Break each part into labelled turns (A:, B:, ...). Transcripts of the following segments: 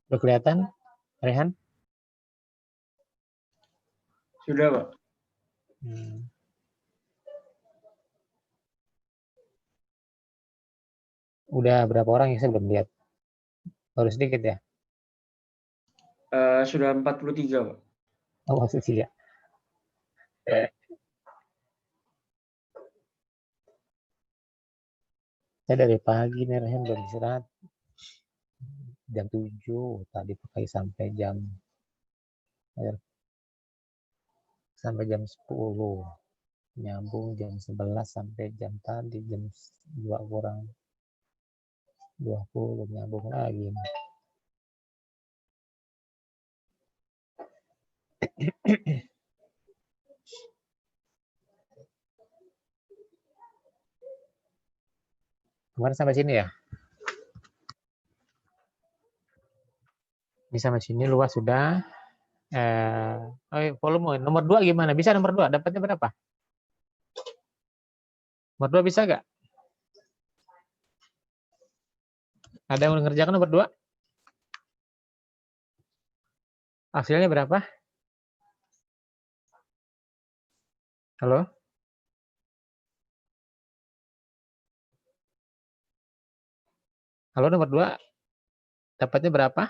A: Udah kelihatan, Rehan?
B: Sudah, Pak.
A: Udah berapa orang yang saya belum lihat? Baru sedikit ya?
B: Sudah 43, Pak.
A: Oh, maksudnya ya. Saya dari pagi nih, Rehan belum istirahat. Jam 7, tadi pakai sampai jam 10. Nyambung jam 11 sampai jam tadi, jam 2 kurang 20, nyambung lagi. Kemarin sampai sini ya? Ini sampai sini luas sudah. Volume nomor 2 gimana? Bisa nomor 2? Dapatnya berapa? Nomor 2 bisa nggak? Ada yang mengerjakan nomor 2? Hasilnya berapa? Halo? Halo, nomor 2? Dapatnya berapa?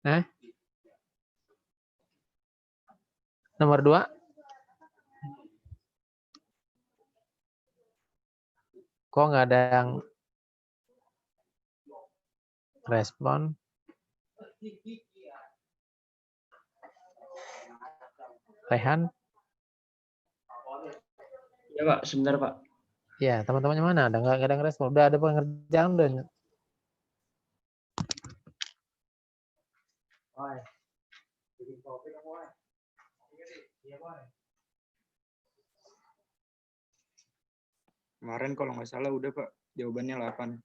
A: Hah? Nomor 2? Kok nggak ada yang respon? Rehan?
B: Ya, Pak. Sebentar, Pak.
A: Ya, teman-temannya mana? Ada nggak ada yang respon? Udah ada pengerjaan udah.
C: Kemarin kalau nggak salah udah, Pak. Jawabannya 8.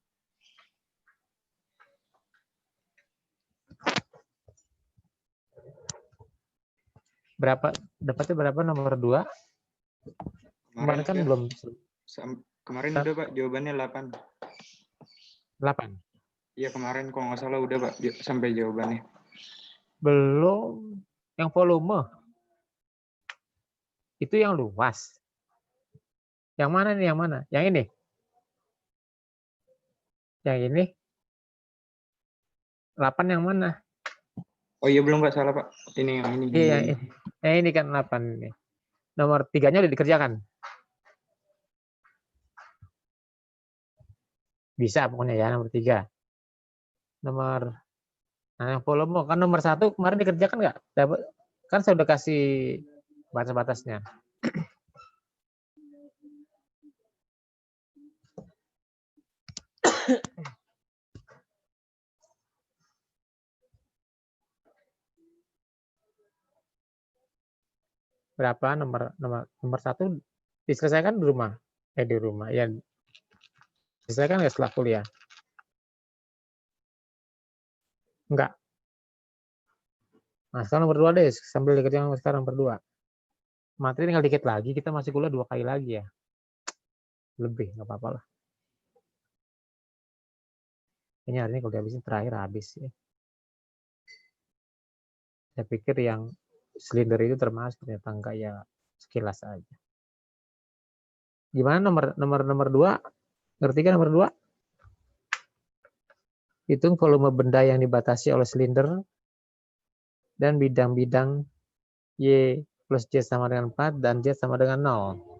A: Berapa? Dapatnya berapa nomor 2? Kemarin kan
C: udah.
A: belum.
C: Kemarin udah, Pak. Jawabannya 8.
A: 8?
C: Iya, kemarin kalau nggak salah udah, Pak. Sampai jawabannya.
A: Belum. Yang volume. Itu yang luas. Yang mana nih? Yang mana? Yang ini? Yang ini? 8 yang mana?
C: Oh iya, belum, Pak. Salah, Pak. Ini yang ini.
A: Iya, yang ini kan 8 ini. Nomor 3-nya udah dikerjakan. Bisa pokoknya ya, nomor 3. Yang volume kan nomor 1 kemarin dikerjakan nggak? Dapat kan saya udah kasih batas-batasnya. Berapa nomor 1 diselesaikan di rumah? Di rumah. Ya, diselesaikan nggak setelah kuliah? Enggak. Nah, sekarang nomor 2 deh, sambil dikerjakan sekarang berdua. Materi tinggal dikit lagi, kita masih kuliah 2 kali lagi ya. Lebih, nggak apa-apa lah. Kayaknya hari ini kalau dihabisin terakhir habis ya. Saya pikir yang silinder itu termasuk, ternyata enggak ya, sekilas aja. Gimana nomor 2? Ngerti kan nomor 2? Hitung volume benda yang dibatasi oleh silinder dan bidang-bidang Y plus Z sama dengan 4 dan Z sama dengan 0.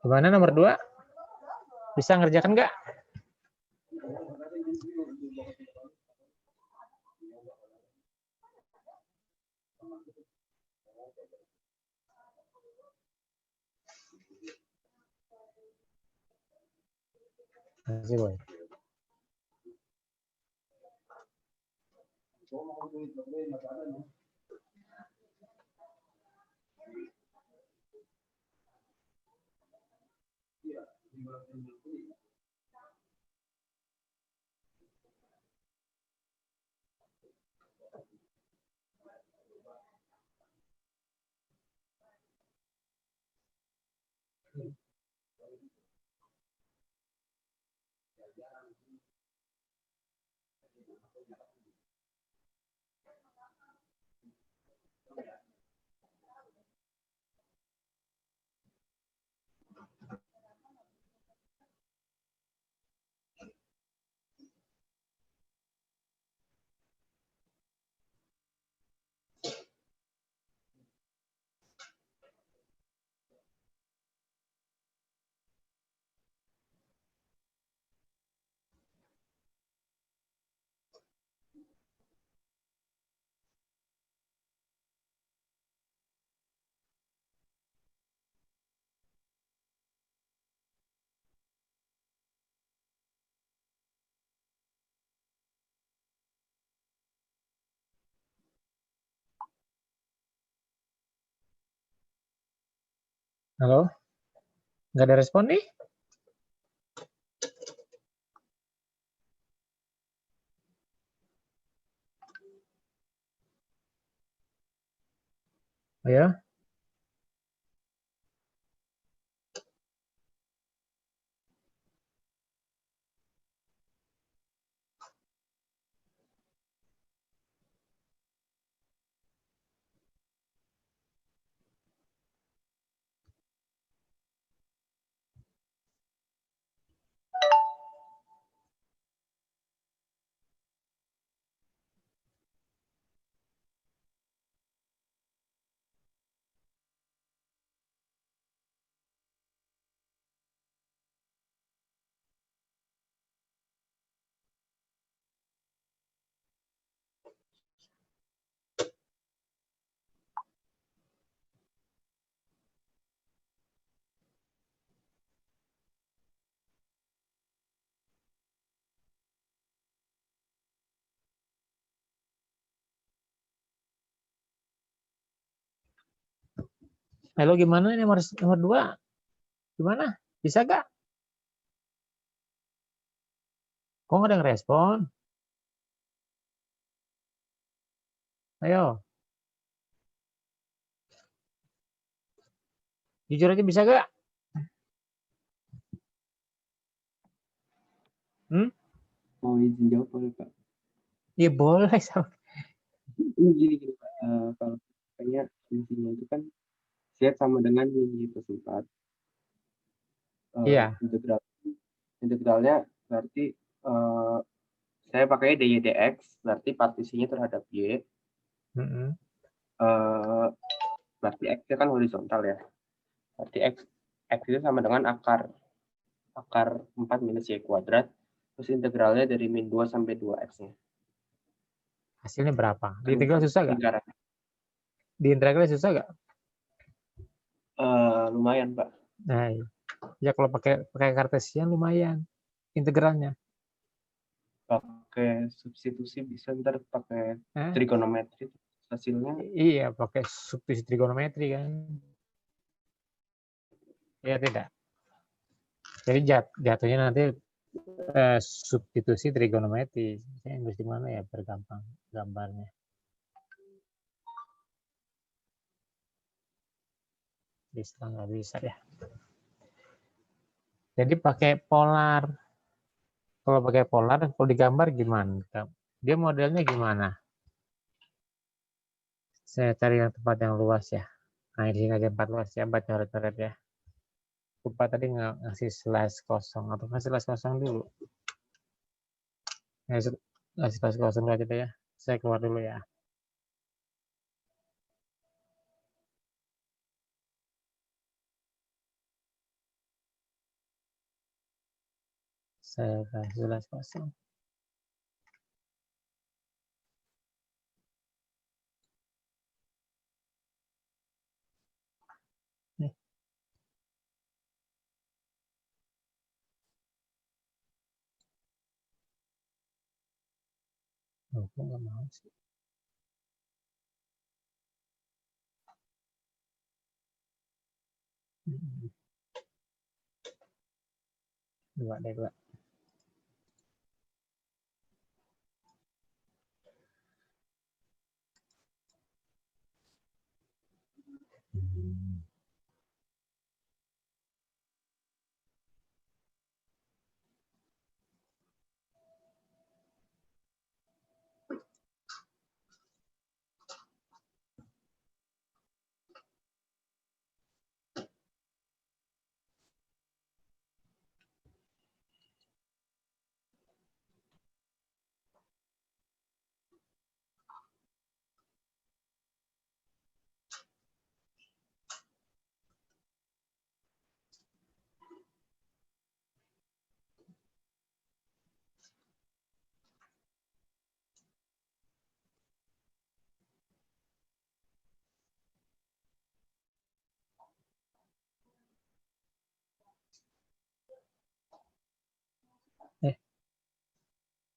A: Gimana nomor 2? Bisa ngerjakan nggak? Masih, Boy. Halo? Nggak ada respon nih? Ayo. Halo, gimana ini nomor 2? Gimana? Bisa nggak? Kok nggak ada yang respon? Ayo. Jujur aja, bisa nggak?
D: Mau izin jawab boleh Pak?
A: Ya boleh.
D: Ini gini Pak, kalau kayaknya intinya itu kan Z sama dengan min plus 4.
A: Iya.
D: Integralnya berarti saya pakai dy dx, berarti partisinya terhadap y. Berarti x-nya kan horizontal ya. Berarti x itu sama dengan akar 4 minus y kuadrat. Terus integralnya dari min 2 sampai 2x-nya.
A: Hasilnya berapa? Di integral susah nggak?
D: Lingkaran.
A: Di integral susah nggak?
D: Lumayan Pak.
A: Nah, ya kalau pakai kartesian lumayan integralnya.
D: Pakai substitusi bisa, ntar pakai trigonometri hasilnya.
A: Iya, pakai substitusi trigonometri kan. Ya tidak. Jadi jatuhnya nanti substitusi trigonometri. Saya Inggris di mana ya bergampang gambarnya. Bisa nggak bisa ya. Jadi pakai polar. Kalau pakai polar, kalau digambar gimana? Dia modelnya gimana? Saya cari yang tempat yang luas ya. Nah, di sini aja 4 luas ya, 4 coret-coret ya. Lupa tadi ngasih slash kosong atau ngasih slash kosong dulu. Ngasih slash kosong aja deh ya. Saya keluar dulu ya. Saya kasih slash kosong. Nih. Oh, kok nggak mau sih? Dua deh, dua.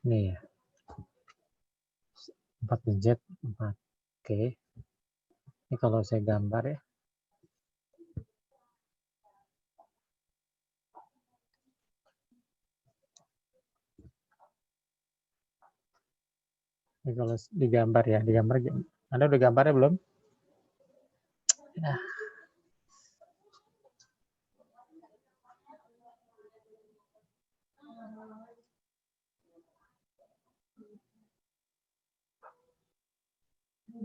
A: Nih ya. 4 Z, 4. Oke. Ini kalau saya gambar ya. Ini kalau digambar ya, digambar. Anda udah gambarnya belum? Ya.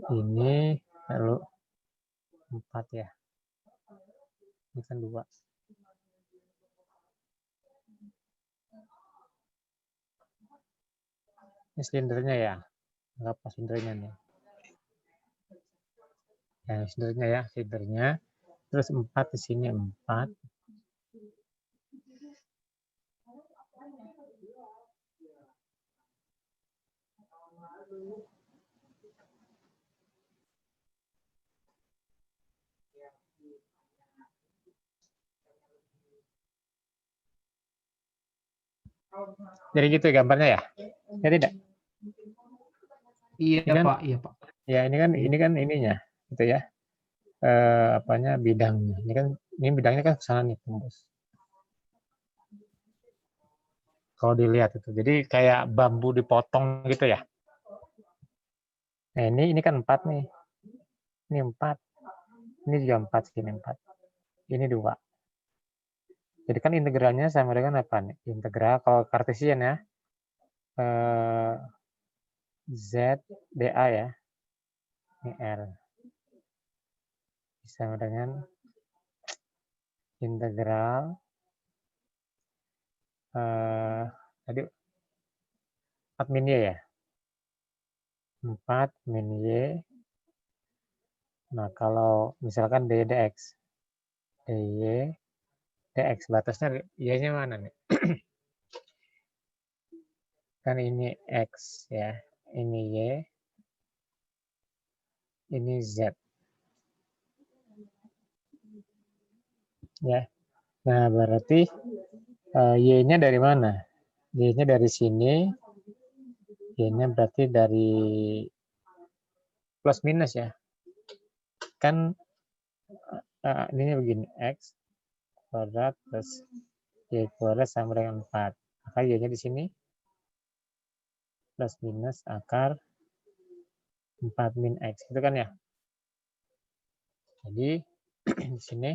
A: Ini lalu 4 ya. Ini kan 2. Ini silindernya ya. Nggak pas silindernya nih. Ya, silindernya ya, silindernya. Terus 4 di sini 4. Jadi gitu gambarnya ya? Ya tidak?
E: Iya,
A: kan,
E: Pak, iya, Pak.
A: Ya, ini kan ininya, gitu ya. Apanya bidangnya. Ini bidangnya kan ke sana nih, tembus. Kalau dilihat itu. Jadi kayak bambu dipotong gitu ya. Nah, ini kan 4 nih. Ini 4. Ini juga 4 segini 4. Ini 2. Jadi kan integralnya sama dengan apa nih? Integral kalau Cartesian ya. Z dA ya. Ini R. Sama dengan integral tadi 4 min Y ya. 4 min Y. Nah, kalau misalkan dy dx. dy dx batasnya Y-nya mana nih? Kan ini X ya. Ini Y. Ini Z. Ya. Nah, berarti Y-nya dari mana? Y-nya dari sini. Y-nya berarti dari plus minus ya. Kan ini begini. X kuadrat plus Y kuadrat sama dengan 4. Maka Y-nya di sini plus minus akar 4 min X. Itu kan ya. Jadi di sini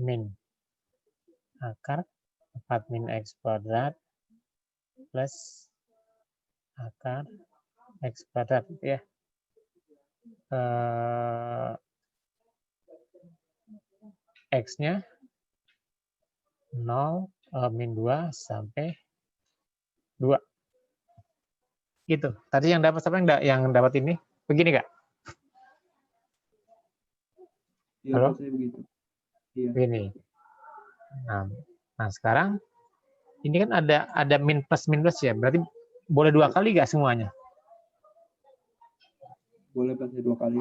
A: min akar 4 min X kuadrat plus akar X kuadrat ya. X-nya 0, min 2 sampai 2. Gitu. Tadi yang dapat siapa yang dapat ini? Begini Kak?
C: Iya,
A: Halo?
C: Pak, saya begitu. Iya.
A: Begini. Nah, sekarang ini kan ada min plus ya. Berarti boleh 2 kali nggak semuanya?
C: Boleh Pak, saya 2 kali.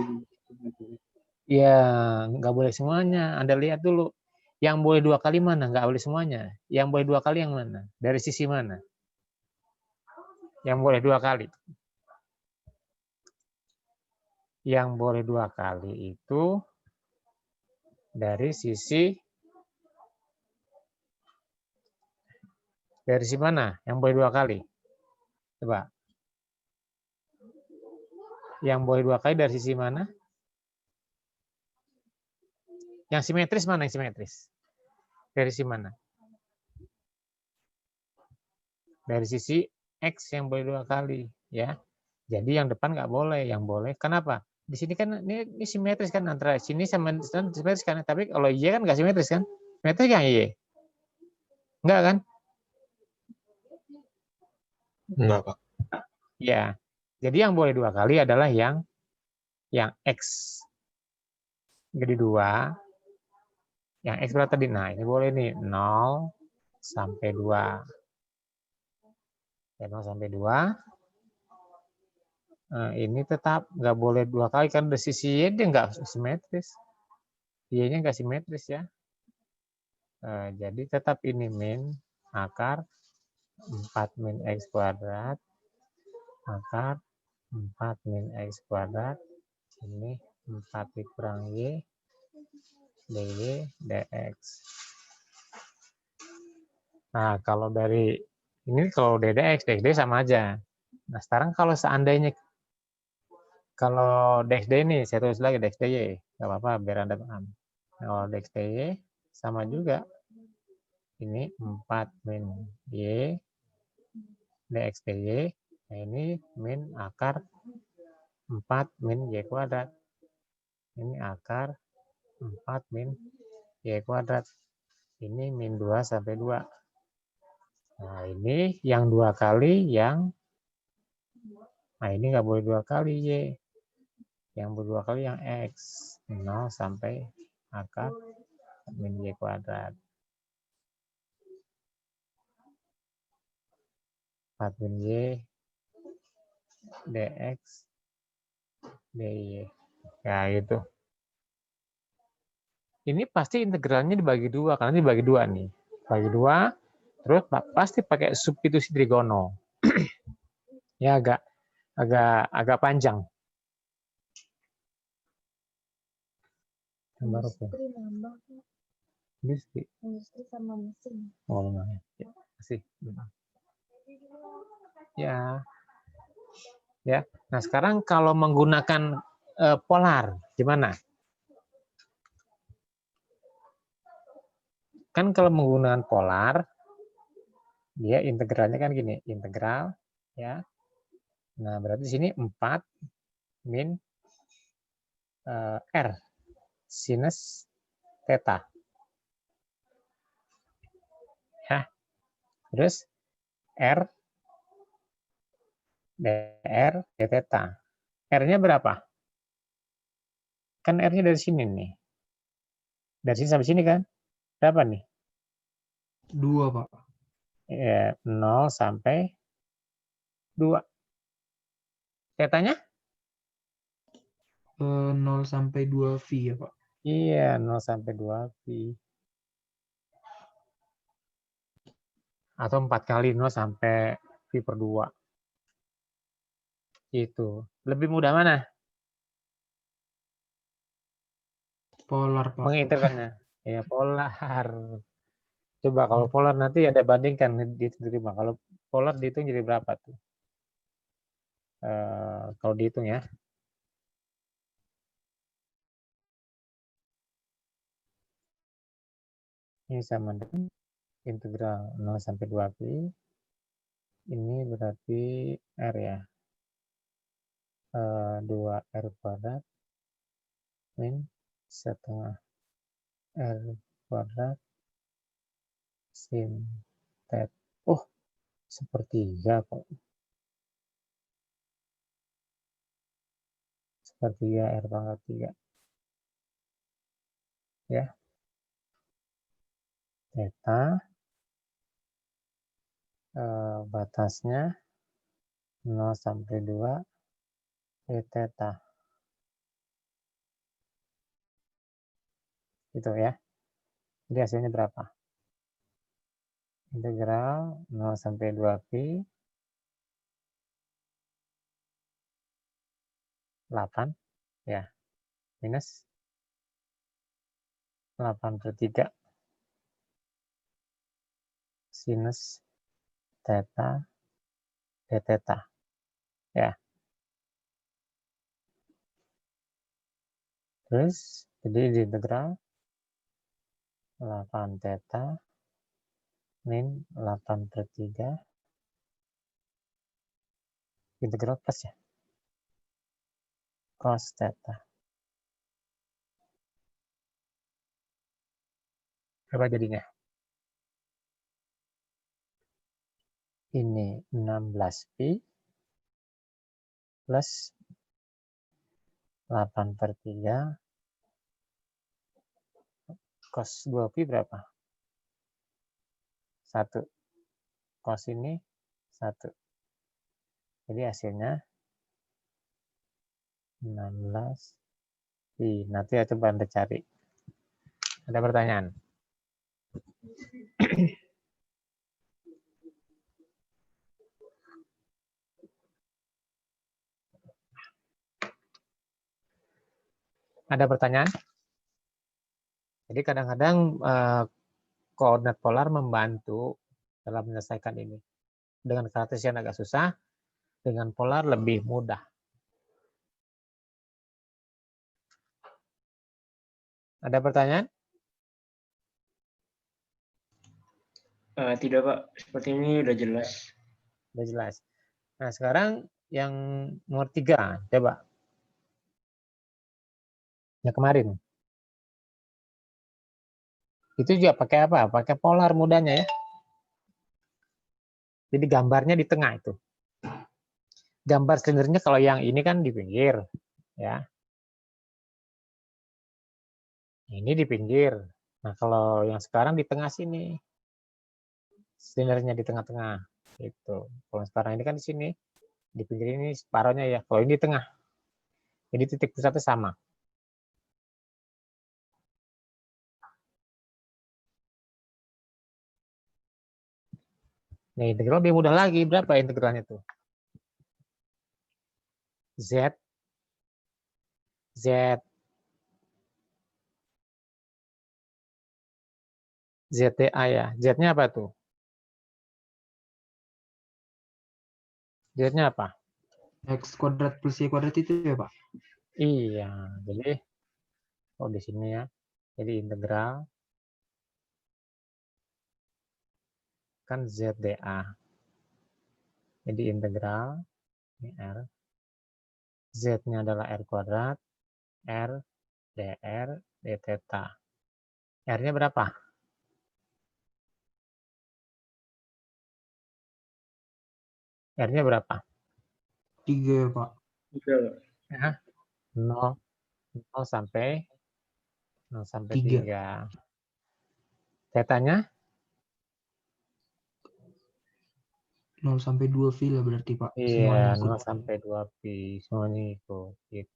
A: Ya, nggak boleh semuanya. Anda lihat dulu. Yang boleh 2 kali mana? Nggak boleh semuanya. Yang boleh 2 kali yang mana? Dari sisi mana? Yang boleh 2 kali. Yang boleh 2 kali itu dari sisi mana? Yang boleh 2 kali? Coba. Yang boleh 2 kali dari sisi mana? Yang simetris mana yang simetris? Dari sisi mana? Dari sisi X yang boleh 2 kali. Ya. Jadi yang depan nggak boleh. Yang boleh. Kenapa? Di sini kan ini simetris kan antara sini sama simetris kan. Tapi kalau Y kan nggak simetris kan? Simetris kan Y? Enggak kan?
E: Enggak, Pak.
A: Ya. Jadi yang boleh 2 kali adalah yang X. Jadi 2. Yang X berapa tadi? Nah, ini boleh nih. 0 sampai 2. Ya, 0 sampai 2. Nah, ini tetap nggak boleh 2 kali kan dari sisi Y dia nggak simetris. Y-nya nggak simetris ya. Jadi tetap ini min akar 4 min X kuadrat akar 4 min X kuadrat. Ini 4 dikurang Y dy dx. Nah, kalau dari ini kalau dx sama aja. Nah, sekarang kalau seandainya kalau dxdy ini saya tulis lagi dxdy, nggak apa-apa biar Anda paham. Nah, kalau dxdy sama juga. Ini 4 min y dxdy. Nah, ini min akar 4 min y kuadrat. Ini akar 4 min y kuadrat. Ini min 2 sampai 2. Nah, ini yang 2 kali yang nah ini nggak boleh 2 kali Y. Yang boleh 2 kali yang X. 0 sampai akar min Y kuadrat. 4 min Y dx dy. Ya itu. Ini pasti integralnya dibagi 2 karena dibagi 2 nih. Bagi 2 terus pasti pakai substitusi trigono. Ya agak panjang. Industri sama mesin. Oh, lumayan. Ya, masih. Ya. Ya. Nah, sekarang kalau menggunakan polar gimana? Kan kalau menggunakan polar dia integralnya kan gini, integral ya. Nah, berarti di sini 4 min R sinus theta. Ya. Terus R dr d theta. R-nya berapa? Kan R-nya dari sini nih. Dari sini sampai sini kan? Berapa nih?
C: 2, Pak.
A: Ya, 0 sampai 2. Tetanya?
C: 0 sampai 2 V ya, Pak.
A: Iya, 0 sampai 2 V. Atau 4 kali 0 sampai V per 2. Itu. Lebih mudah mana?
C: Polar, Pak.
A: Mengintegralnya. Ya, polar. Coba kalau polar nanti ada bandingkan diterima. Kalau polar dihitung jadi berapa tuh? Kalau dihitung ya. Ini sama dengan integral 0 sampai 2pi. Ini berarti R ya. 2R kuadrat min setengah R kuadrat sin θ. Oh, sepertiga kok. Sepertiga R pangkat 3. Ya. Theta. Batasnya 0 sampai 2 θ. Gitu ya. Jadi hasilnya berapa? Integral 0 sampai 2pi 8 ya, minus 8/3 sinus theta dθ ya. Terus jadi di integral 8 theta min 8/3 integral plus ya cos theta. Berapa jadinya? Ini 16pi plus 8/3 cos 2pi berapa? 1. Cos ini 1. Jadi hasilnya 16pi. Nanti ya coba Anda cari. Ada pertanyaan? Ada pertanyaan? Jadi kadang-kadang koordinat polar membantu dalam menyelesaikan ini. Dengan kartesian agak susah, dengan polar lebih mudah. Ada pertanyaan?
B: Tidak Pak, seperti ini udah jelas.
A: Sudah jelas. Nah sekarang yang nomor 3, coba. Yang kemarin. Itu juga pakai apa? Pakai polar mudahnya ya. Jadi gambarnya di tengah itu. Gambar sebenarnya kalau yang ini kan di pinggir, ya. Ini di pinggir. Nah kalau yang sekarang di tengah sini, sebenarnya di tengah-tengah. Itu. Kalau sekarang ini kan di sini, di pinggir ini separohnya ya. Kalau ini di tengah. Jadi titik pusatnya sama. Nah, integral lebih mudah lagi. Berapa integralnya tuh? Z ZTA ya. Z-nya apa tuh? Z-nya apa?
C: X kuadrat plus Y kuadrat itu ya Pak?
A: Iya, jadi di sini ya. Jadi integral kan ZDA. Jadi integral ini R. Z-nya adalah R kuadrat, R, dr, dθ. R-nya berapa? R-nya berapa?
C: 3 ya Pak.
B: 3 Pak.
A: Ya, 0 sampai 3. Θ-nya
C: 0 sampai 2 pi lah berarti Pak.
A: iya,
C: Semuanya
A: 0 sampai 2pi. Semuanya ikut. Gitu.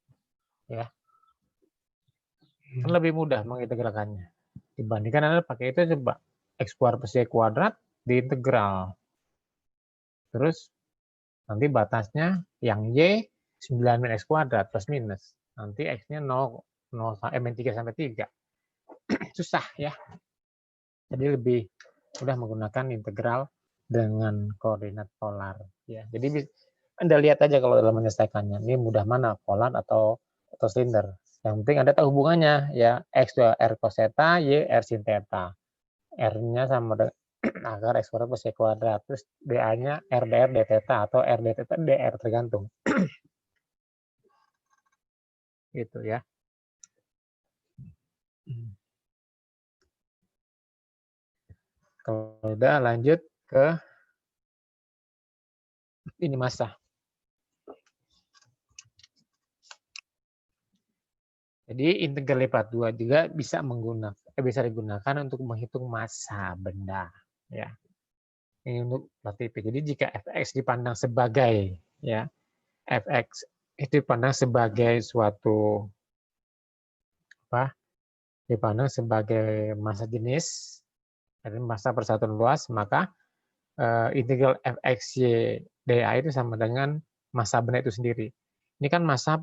A: Ya. Kan lebih mudah mengintegralkannya. Dibandingkan Anda pakai itu coba. X kuadrat plus Y kuadrat diintegral. Terus nanti batasnya yang Y 9 min X kuadrat plus minus. Nanti X-nya 0, min 3 sampai 3. Susah ya. Jadi lebih mudah menggunakan integral dengan koordinat polar. Ya, jadi Anda lihat aja kalau dalam menyelesaikannya. Ini mudah mana, polar atau silinder. Yang penting Anda tahu hubungannya ya, X2 R cos theta, Y R sin theta. R-nya sama dengan akar X kuadrat plus Y kuadrat. Terus dA-nya R dr d theta atau R d theta dr tergantung. Gitu ya. Kalau udah lanjut ke ini massa. Jadi integral lipat 2 juga bisa digunakan untuk menghitung massa benda, ya. Ini untuk tipe. Jadi jika fx dipandang sebagai ya, fx itu dipandang sebagai suatu apa? Dipandang sebagai massa jenis dan massa persatuan luas, maka integral fxy dA itu sama dengan massa benda itu sendiri. Ini kan massa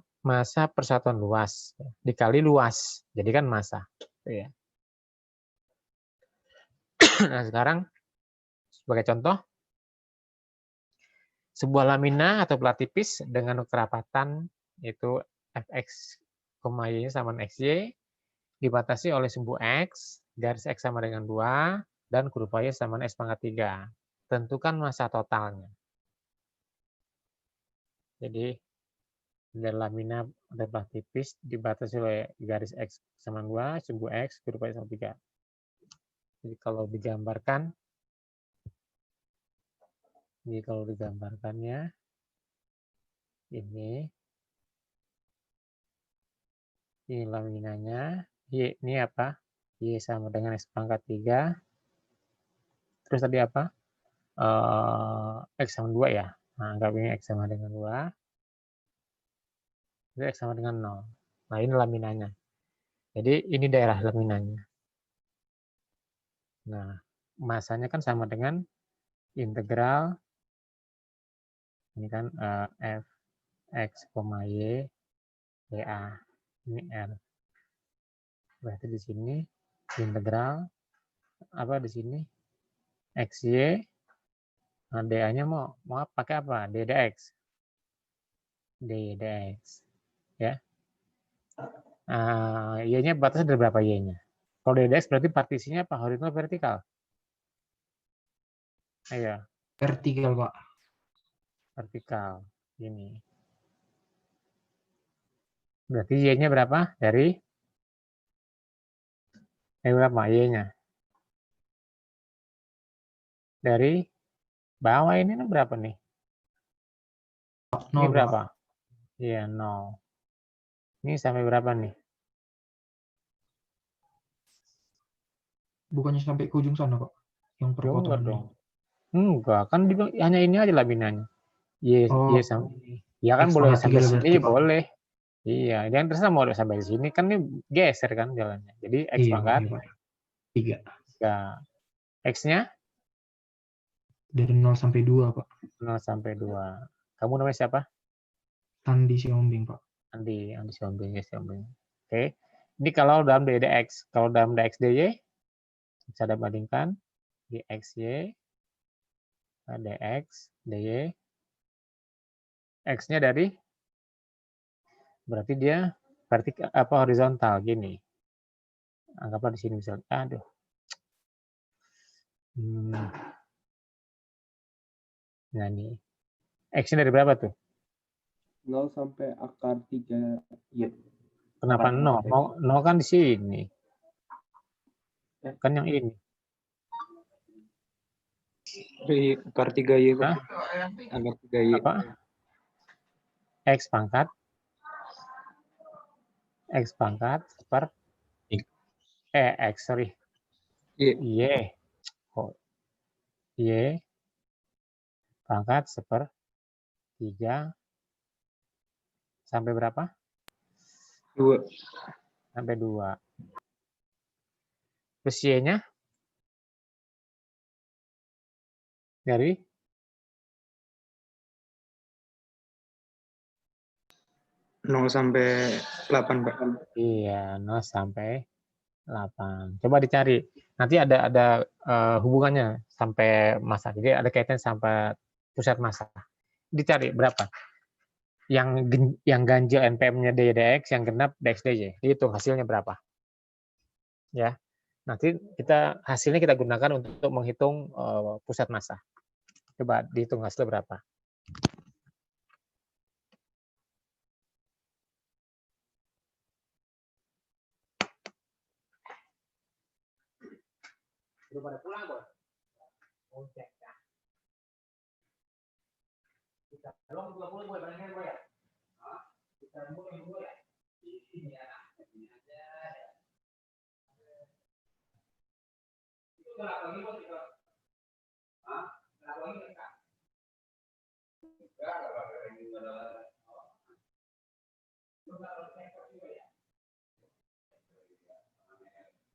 A: persatuan luas dikali luas, jadi kan massa. Ya. Nah sekarang sebagai contoh, sebuah lamina atau plat tipis dengan kerapatan yaitu fx, y sama dengan xy dibatasi oleh sumbu x, garis x sama dengan 2, dan kurva y sama dengan x pangkat 3. Tentukan massa totalnya. Jadi dari lamina atau plat tipis dibatasi oleh garis x sama 2, sumbu x, kurva y sama 3. Jadi kalau digambarkan, digambarkannya ini laminanya, y ini apa? Y sama dengan x pangkat 3. Terus tadi apa? X sama 2 ya. Nah, anggap ini x sama dengan 2. Ini x sama dengan 0. Nah, ini laminanya. Jadi ini daerah laminanya. Nah, masanya kan sama dengan integral ini kan f x, y dA. Ini R. Berarti di sini integral apa di sini xy. Nah, dA-nya mau pakai apa? D dx. D dx. Ya. Y-nya batasnya dari berapa Y-nya? Kalau D dx berarti partisinya apa? Horizontal vertikal? Ayo.
E: Vertikal, Pak.
A: Vertikal. Ini. Berarti Y-nya berapa? Dari berapa Y-nya? Dari bawah ini berapa nih?
E: 0,
A: Ini berapa? Iya, 0. Ini sampai berapa nih?
E: Bukannya sampai ke ujung sana, Pak? Yang perpotongan
A: dong. Enggak, kan hanya ini aja laminanya. Y sampai. Ya kan
E: X
A: boleh
E: pangkat
A: sampai
E: 3
A: sini
E: berarti, Pak.
A: boleh. Iya, jangan terserah mau sampai sini kan ini geser kan jalannya. Jadi X
E: Iya,
A: pangkat
E: Pak. 3.
A: ya. X-nya
E: Dari 0 sampai 2, Pak.
A: 0 sampai 2. Kamu namanya siapa?
E: Andi Siombing, Pak.
A: Andi Siombing, ya Siombing. Oke. Ini kalau dalam dx, kalau dalam dx dy bisa dibandingkan dxy dx dy. X-nya dari berarti dia vertikal apa horizontal gini. Anggaplah di sini misalnya. Aduh. Nah ini. X-nya dari berapa tuh?
D: 0 sampai akar 3 Y.
A: Kenapa 0? 0 kan di sini. Kan yang ini.
C: Dari akar 3Y, Pak. Akar 3Y.
A: Apa? X pangkat per X, sorry. Y. Oh. Y pangkat 1/3 sampai berapa?
C: 2.
A: Sampai 2. Terus Y-nya dari
C: 0 sampai 8, Pak.
A: iya 0 sampai 8. Coba dicari. Nanti ada hubungannya sampai massa. Jadi ada kaitan sampai pusat massa. Dicari berapa? Yang ganjil NPM-nya dx, yang genap dx dy. Itu hasilnya berapa? Ya. Nanti hasilnya kita gunakan untuk menghitung pusat massa. Coba dihitung hasilnya berapa. Belum pada pulang, Bos. Cek ya. Kita belum 20 boleh barangnya, Bos ya? Kita mulai dulu ya. Ini ya. Ini aja. Itu berapa lagi, Bos? Berapa lagi enggak?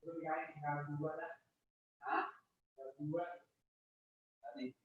A: Enggak ini adalah dua dah. Dua tadi.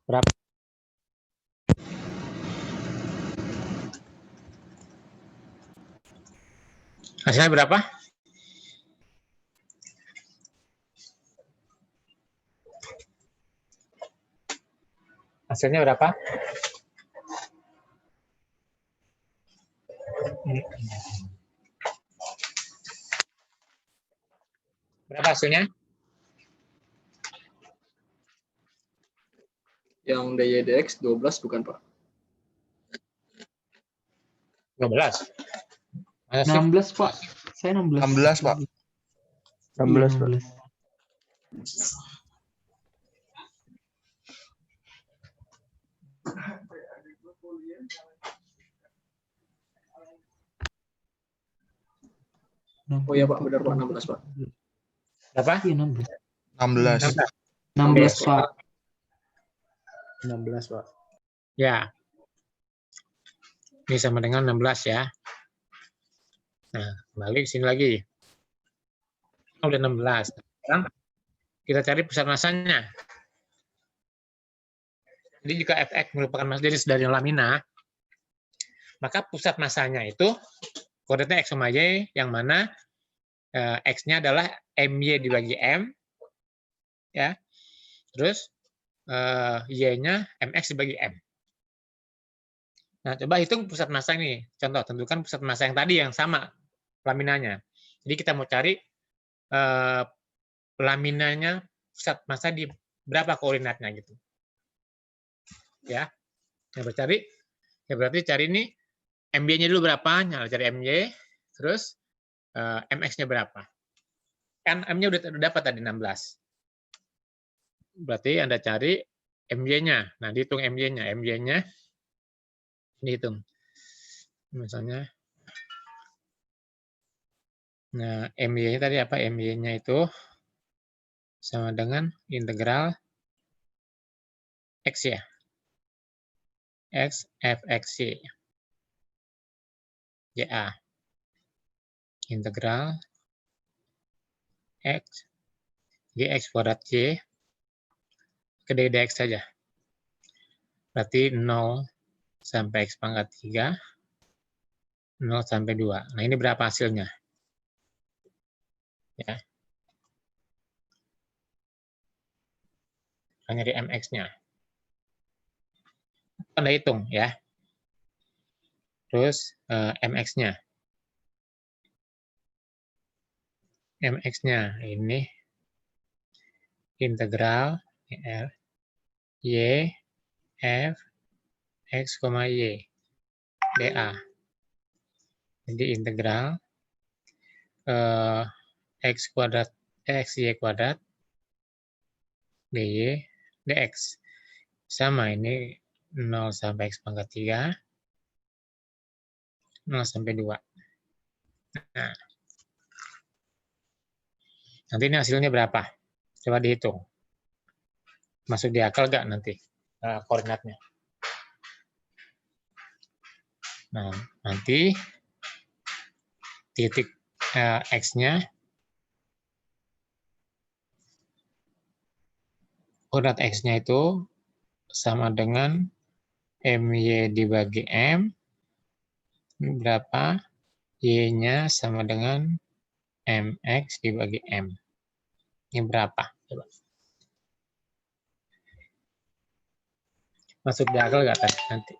A: Berapa? Hasilnya berapa? Hasilnya berapa? Berapa hasilnya?
F: Yang DYDX 12 bukan, Pak?
A: 12. Masa sih?
E: 16, Pak. Saya 16.
F: 16, Pak.
D: 16, Pak.
E: 16.
F: Oh iya Pak, benar Pak, 16 Pak.
A: Berapa?
E: Iya 16.
G: 16.
E: 16 Pak.
F: 16 Pak.
A: Ya. Ini sama dengan 16 ya. Nah, kembali ke sini lagi. Udah 16. Sekarang kita cari pusat masanya. Jadi jika Fx merupakan massa dari lamina, maka pusat masanya itu koordinatnya X sama Y, yang mana X-nya adalah MY dibagi M, ya. Terus Y-nya MX dibagi M. Nah, coba hitung pusat massa ini. Contoh, tentukan pusat massa yang tadi yang sama laminanya. Jadi kita mau cari laminanya pusat massa di berapa koordinatnya gitu. Ya. Berarti cari ini MY-nya dulu berapa? Nah, cari MY, terus MX-nya berapa? Kan M-nya udah dapat tadi 16. Berarti Anda cari MY-nya. Nah, dihitung MY-nya. MY-nya dihitung. Misalnya, nah, MY-nya tadi apa? MY-nya itu sama dengan integral X ya. X Fx Y. YA. Integral X Gx kuadrat Y ke dx saja. Berarti 0 sampai X pangkat 3, 0 sampai 2. Nah, ini berapa hasilnya? Ya. Nyari MX-nya. Anda hitung ya. Terus MX-nya. MX-nya ini integral Y F X, Y dA. Jadi integral X kuadrat XY kuadrat dy dx. Sama ini 0 sampai X pangkat 3, 0 sampai 2. Nah, nanti ini hasilnya berapa? Coba dihitung. Masuk di akal nggak nanti koordinatnya? Nah, nanti titik X-nya, koordinat X-nya itu sama dengan MY dibagi M. Ini berapa? Y-nya sama dengan MX dibagi M. Ini berapa? Coba. Masuk di akal nggak tadi nanti?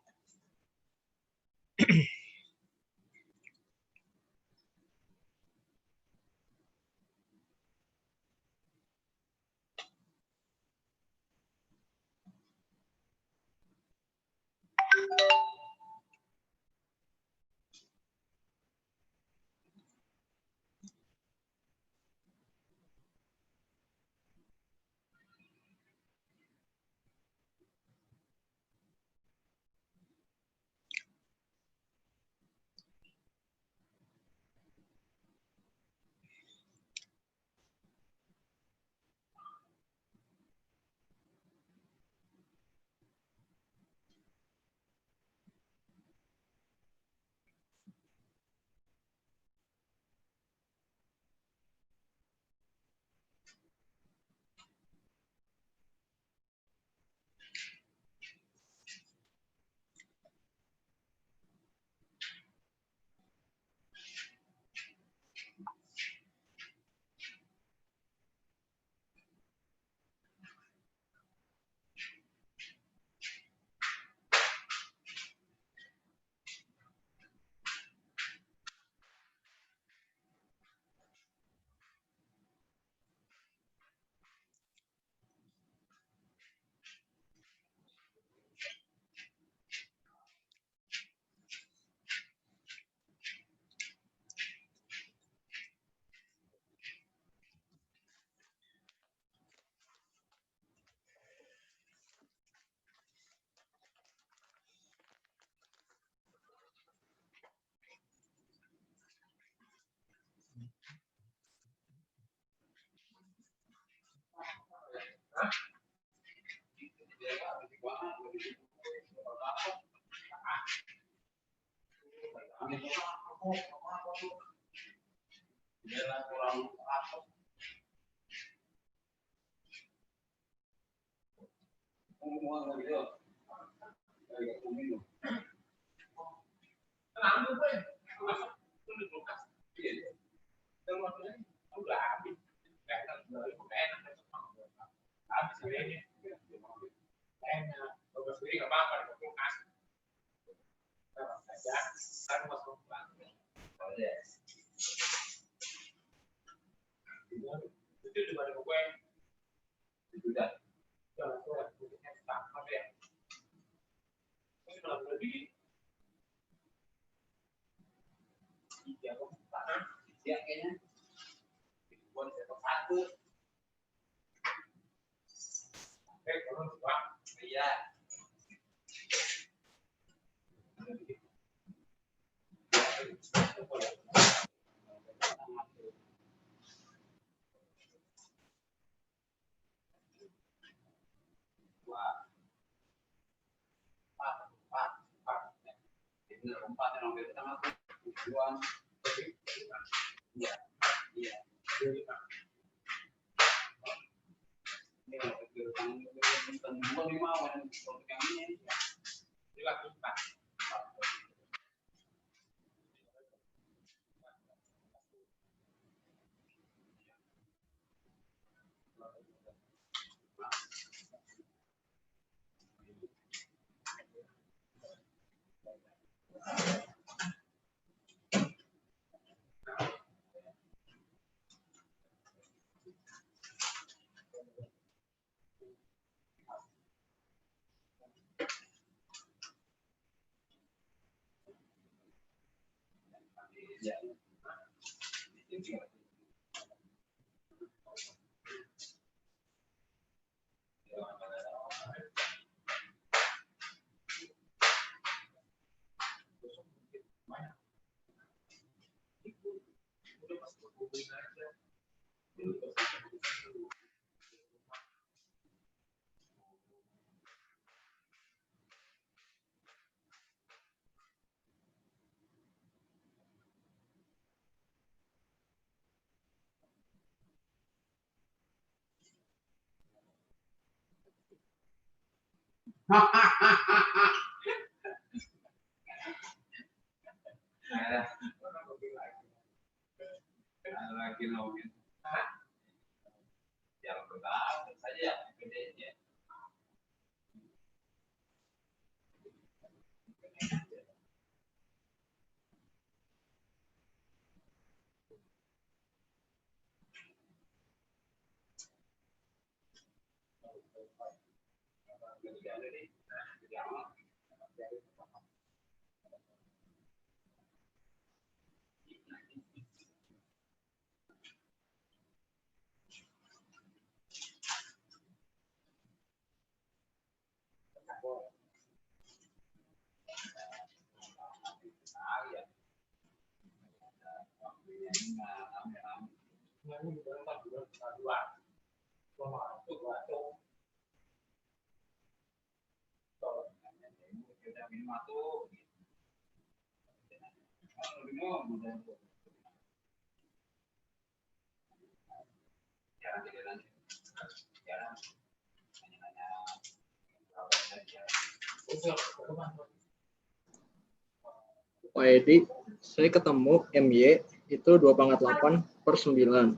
F: Pak Edi, saya ketemu MY itu 2/8/9.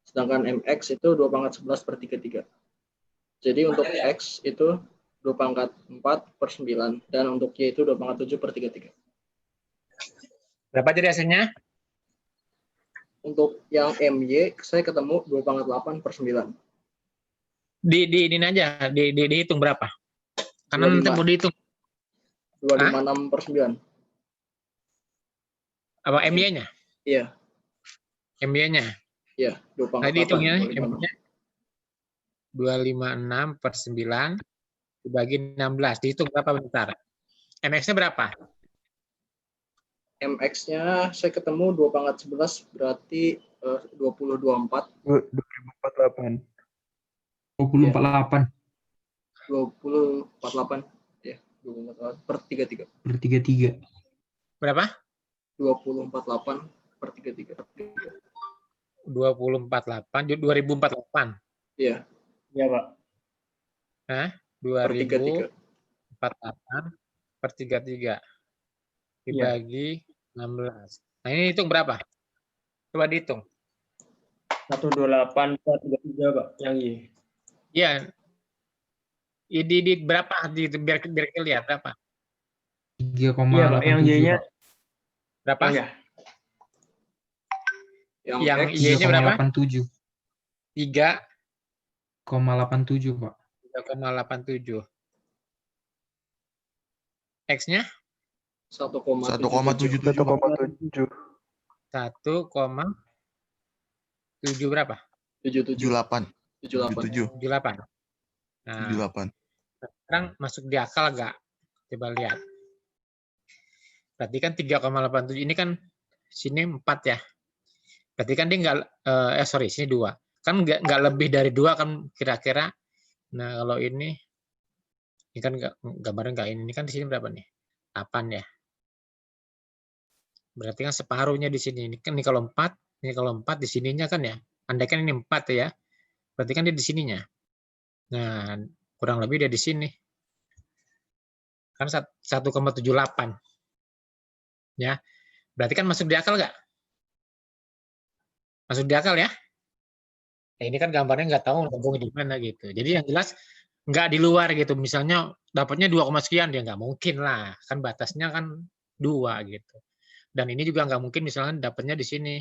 F: Sedangkan MX itu 2/11/33. Jadi untuk X itu 2/4/9 dan untuk Y itu 2/7/33.
A: Berapa jadi hasilnya?
F: Untuk yang MY saya ketemu 2/8/9.
A: Di ini aja, dihitung berapa? Karena nanti mau dihitung
F: 256/9.
A: apa MY-nya?
F: Iya,
A: MY-nya.
F: iya,
A: Nah, dihitung ya,
F: 2/8/9.
A: MY-nya 256/9 dibagi 16. Dihitung berapa bentar? MX-nya berapa?
F: MX-nya saya ketemu 2/11 berarti 20/24.
E: 2048. 2048
F: 20/48 ya, 20/48/33.
E: per 33.
A: Berapa?
F: 2048 per 33.
A: 2048, 2048.
F: Iya,
B: Iya, Pak.
A: Hah?
F: per 33.
A: 2048 per 33.
B: Iya.
A: Dibagi 16. Nah, ini hitung berapa? Coba dihitung.
B: 128 per 33, Pak. Yang Y.
A: Iya. Di berapa? Biar kita lihat berapa.
G: 3,87
B: Iya, Pak. Yang Y-nya
G: Pak.
A: Berapa?
B: ya.
A: Yang
F: X
A: Y-nya berapa?
G: 3,87.
A: 3,87.
G: 3,87 Pak.
A: 3,87. X-nya
F: 1,77.
E: 1,77.
A: 1,7 berapa?
F: 77.
H: 78.
F: 78.
A: 78. Nah,
H: 78.
A: sekarang masuk di akal nggak? Coba lihat. Berarti kan 3,87 ini kan sini 4 ya. Berarti kan dia nggak, sini 2. Kan nggak lebih dari 2 kan kira-kira. Nah, kalau ini kan gambarnya nggak ini kan di sini berapa nih? 8 ya. Berarti kan separuhnya di sini. Ini kan ini kalau 4 di sininya kan ya. Andai kan ini 4 ya. Berarti kan dia di sininya. Nah, kurang lebih dia di sini. Kan 1,78. Ya. Berarti kan masuk di akal nggak? Masuk di akal ya? Nah, ini kan gambarnya nggak tahu ngomong di mana gitu. Jadi yang jelas nggak di luar gitu. Misalnya dapatnya 2, sekian, ya nggak mungkin lah. Kan batasnya kan 2 gitu. Dan ini juga nggak mungkin misalnya dapatnya di sini.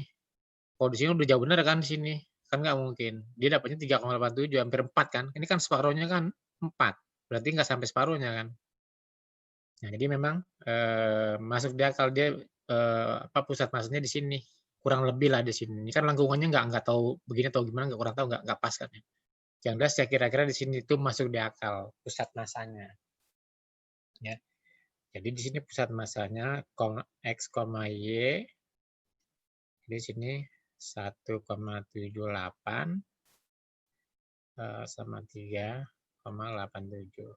A: Kalau di sini udah jauh bener kan di sini. Kan nggak mungkin. Dia dapatnya 3,87, hampir 4 kan. Ini kan separuhnya kan 4. Berarti nggak sampai separuhnya kan. Nah, jadi memang masuk di akal dia pusat masanya di sini. Kurang lebih lah di sini. Ini kan lengkungannya nggak tahu begini atau gimana, kurang tahu nggak pas kan ya. Yang jelas ya kira-kira di sini itu masuk di akal pusat masanya. Ya. Jadi di sini pusat masanya X, Y. Di sini 1,78 sama 3,87.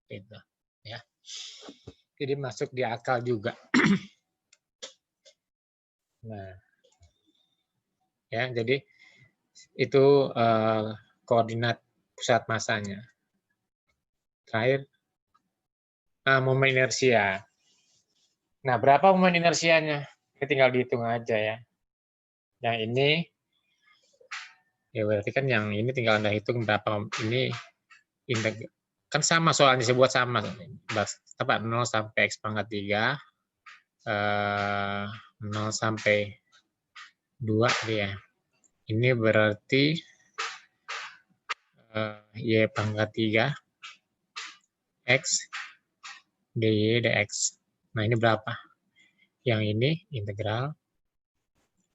A: Gitu. Ya. Jadi masuk di akal juga. Nah, ya, jadi itu koordinat pusat masanya. Terakhir, momen inersia. Nah, berapa momen inersianya? Ini tinggal dihitung aja ya. Yang ini, ya berarti kan yang ini tinggal Anda hitung berapa. Ini kan sama soalnya, saya buat sama. 0 sampai X pangkat 3, 0 sampai 2 dia. Ini berarti Y pangkat 3 X dy dx. Nah, ini berapa? Yang ini integral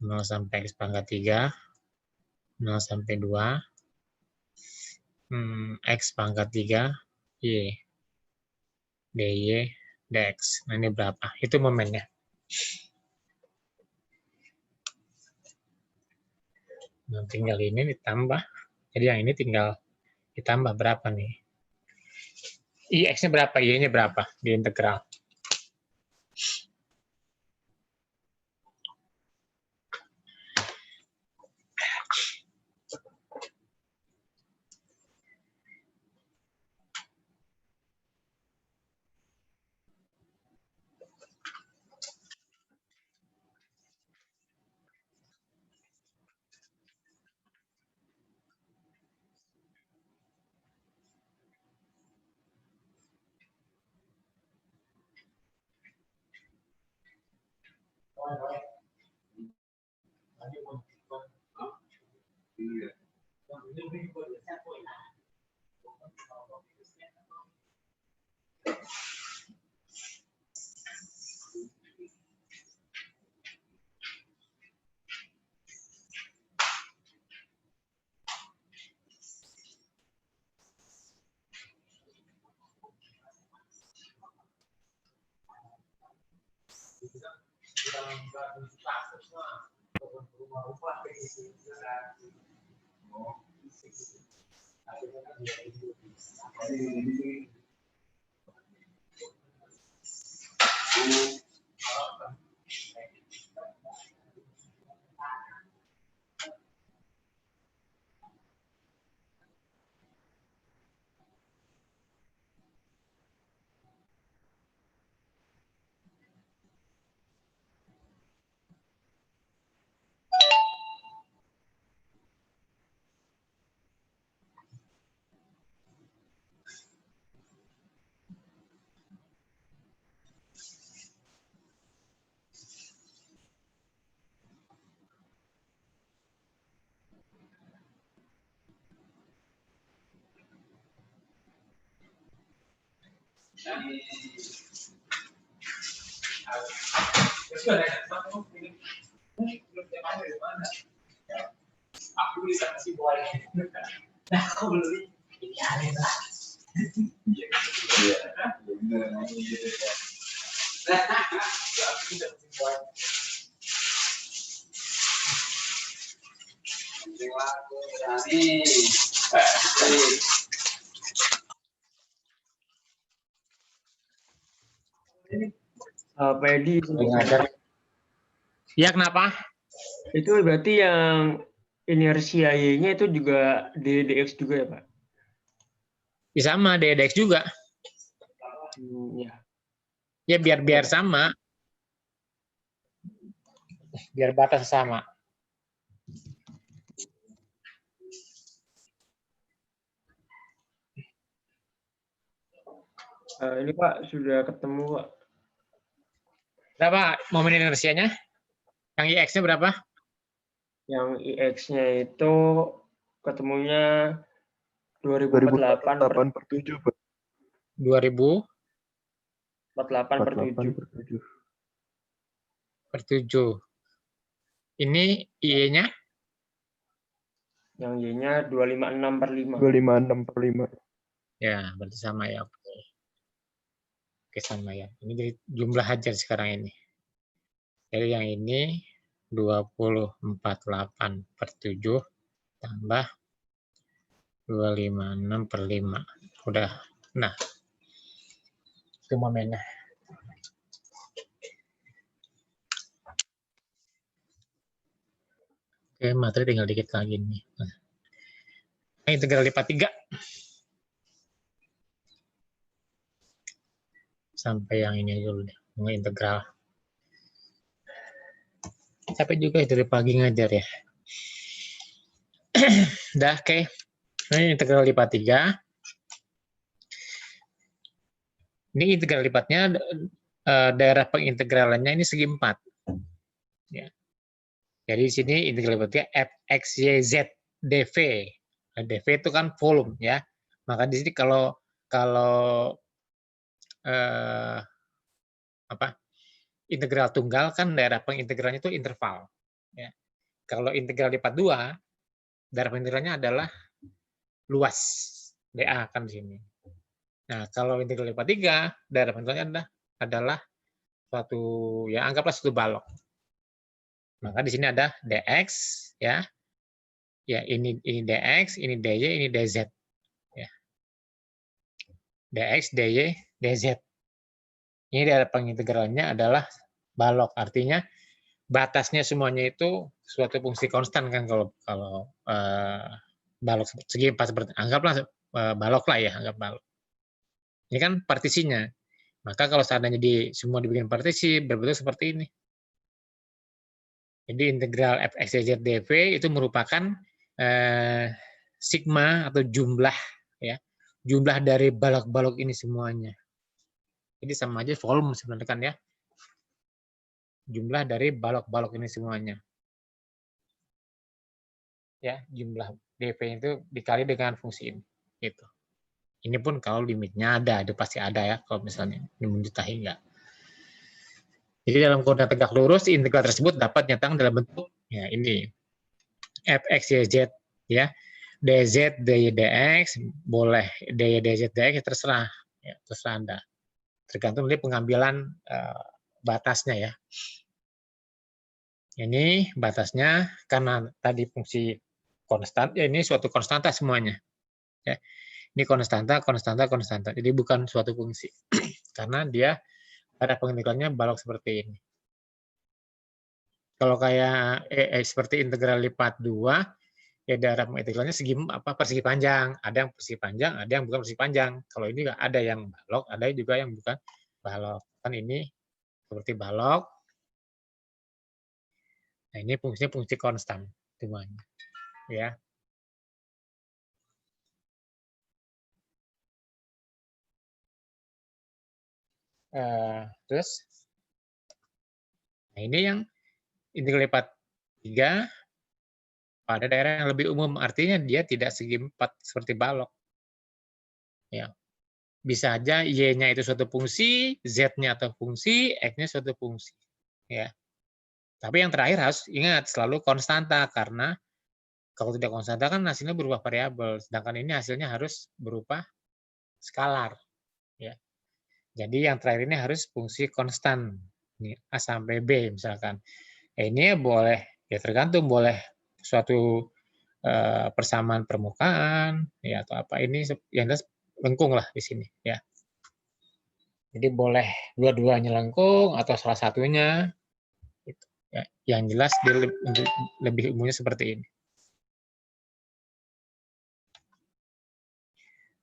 A: 0 sampai X pangkat 3, 0 sampai 2, X pangkat 3, Y dy dx. Nah, ini berapa? Itu momennya. Nah, tinggal ini ditambah. Jadi yang ini tinggal ditambah berapa nih? Ix-nya berapa? Y-nya berapa? Di integral.
B: Pak Edi,
A: Ya, kenapa?
B: itu berarti yang inersia Y-nya itu juga DDX juga ya Pak?
A: Ya, sama DDX juga.
B: Ya.
A: Ya biar sama. Biar batas sama.
B: Ini Pak sudah ketemu Pak.
A: Berapa momen inersianya? Yang IX-nya berapa?
B: Yang IX-nya itu ketemunya 2048
E: 2048 per 7, Pak.
A: 2000
B: 48 per 7.
A: per 7. Ini IE-nya?
B: Yang Y-nya 256 per 5.
E: 256 per 5.
A: Ya, berarti sama ya. Oke, sama ya. Ini jadi jumlah hajar sekarang ini. Jadi yang ini 248 per 7 tambah 256 per 5. Udah. Nah, itu momennya. Oke, materi tinggal dikit lagi nih. Nah, integral lipat 3. Sampai yang ini dulu deh, integral. Capek juga dari pagi ngajar ya. Udah, oke. Ini integral lipat 3. Ini integral lipatnya, daerah pengintegralannya ini segi 4. Ya. Jadi di sini integral lipatnya f x y z dv. Nah, dv itu kan volume ya. Maka di sini kalau integral tunggal kan daerah pengintegralnya itu interval. Ya. Kalau integral lipat 2, daerah pengintegralnya adalah luas dA kan di sini. Nah, kalau integral lipat 3, daerah pengintegralnya adalah suatu, ya anggaplah suatu balok. Maka di sini ada dx, ya. Ya, ini dx, ini dy, ini dz. Ya. Dx, dy, dz. Ini daerah pengintegralnya adalah balok, artinya batasnya semuanya itu suatu fungsi konstan kan kalau balok segi 4 seperti anggaplah balok lah ya, anggap balok. Ini kan partisinya. Maka kalau seandainya semua dibikin partisi berbentuk seperti ini. Jadi integral f(x, y, z) dv itu merupakan sigma atau jumlah ya, jumlah dari balok-balok ini semuanya. Jadi sama aja volume sebenarnya kan ya. Jumlah dari balok-balok ini semuanya. Ya, jumlah dv itu dikali dengan fungsi ini. Gitu. Ini pun kalau limitnya ada, itu pasti ada ya. Kalau misalnya ini menjutahi enggak. Jadi dalam koordinat tegak lurus integral tersebut dapat nyatakan dalam bentuk ya ini f(x, y, z) ya. dz, dy, dx boleh dy, dz, dx terserah ya, terserah Anda. Tergantung dari pengambilan batasnya ya. Ini batasnya karena tadi fungsi konstan, ya ini suatu konstanta semuanya. Ya. Ini konstanta, konstanta, konstanta. Jadi bukan suatu fungsi. Karena dia ada pengintegralnya balok seperti ini. Kalau kayak seperti integral lipat 2, ya daerah pengintegralnya persegi panjang. Ada yang persegi panjang, ada yang bukan persegi panjang. Kalau ini ada yang balok, ada juga yang bukan balok. Kan ini seperti balok. Nah, ini fungsinya fungsi konstan semuanya. Ya. Terus nah ini yang integral lipat 3 pada daerah yang lebih umum, artinya dia tidak segi 4 seperti balok. Ya. bisa aja Y-nya itu suatu fungsi, Z-nya atau fungsi, X-nya suatu fungsi. Ya. Tapi yang terakhir harus ingat selalu konstanta, karena kalau tidak konstanta kan hasilnya berupa variabel, sedangkan ini hasilnya harus berupa skalar. Ya. Jadi yang terakhir ini harus fungsi konstan. Ini A sampai B misalkan. Ini boleh, ya tergantung, boleh suatu persamaan permukaan, ya atau apa, ini yang jelas lengkung lah di sini. Ya. Jadi boleh dua-duanya lengkung atau salah satunya. Gitu. Ya. Yang jelas dia lebih umumnya seperti ini.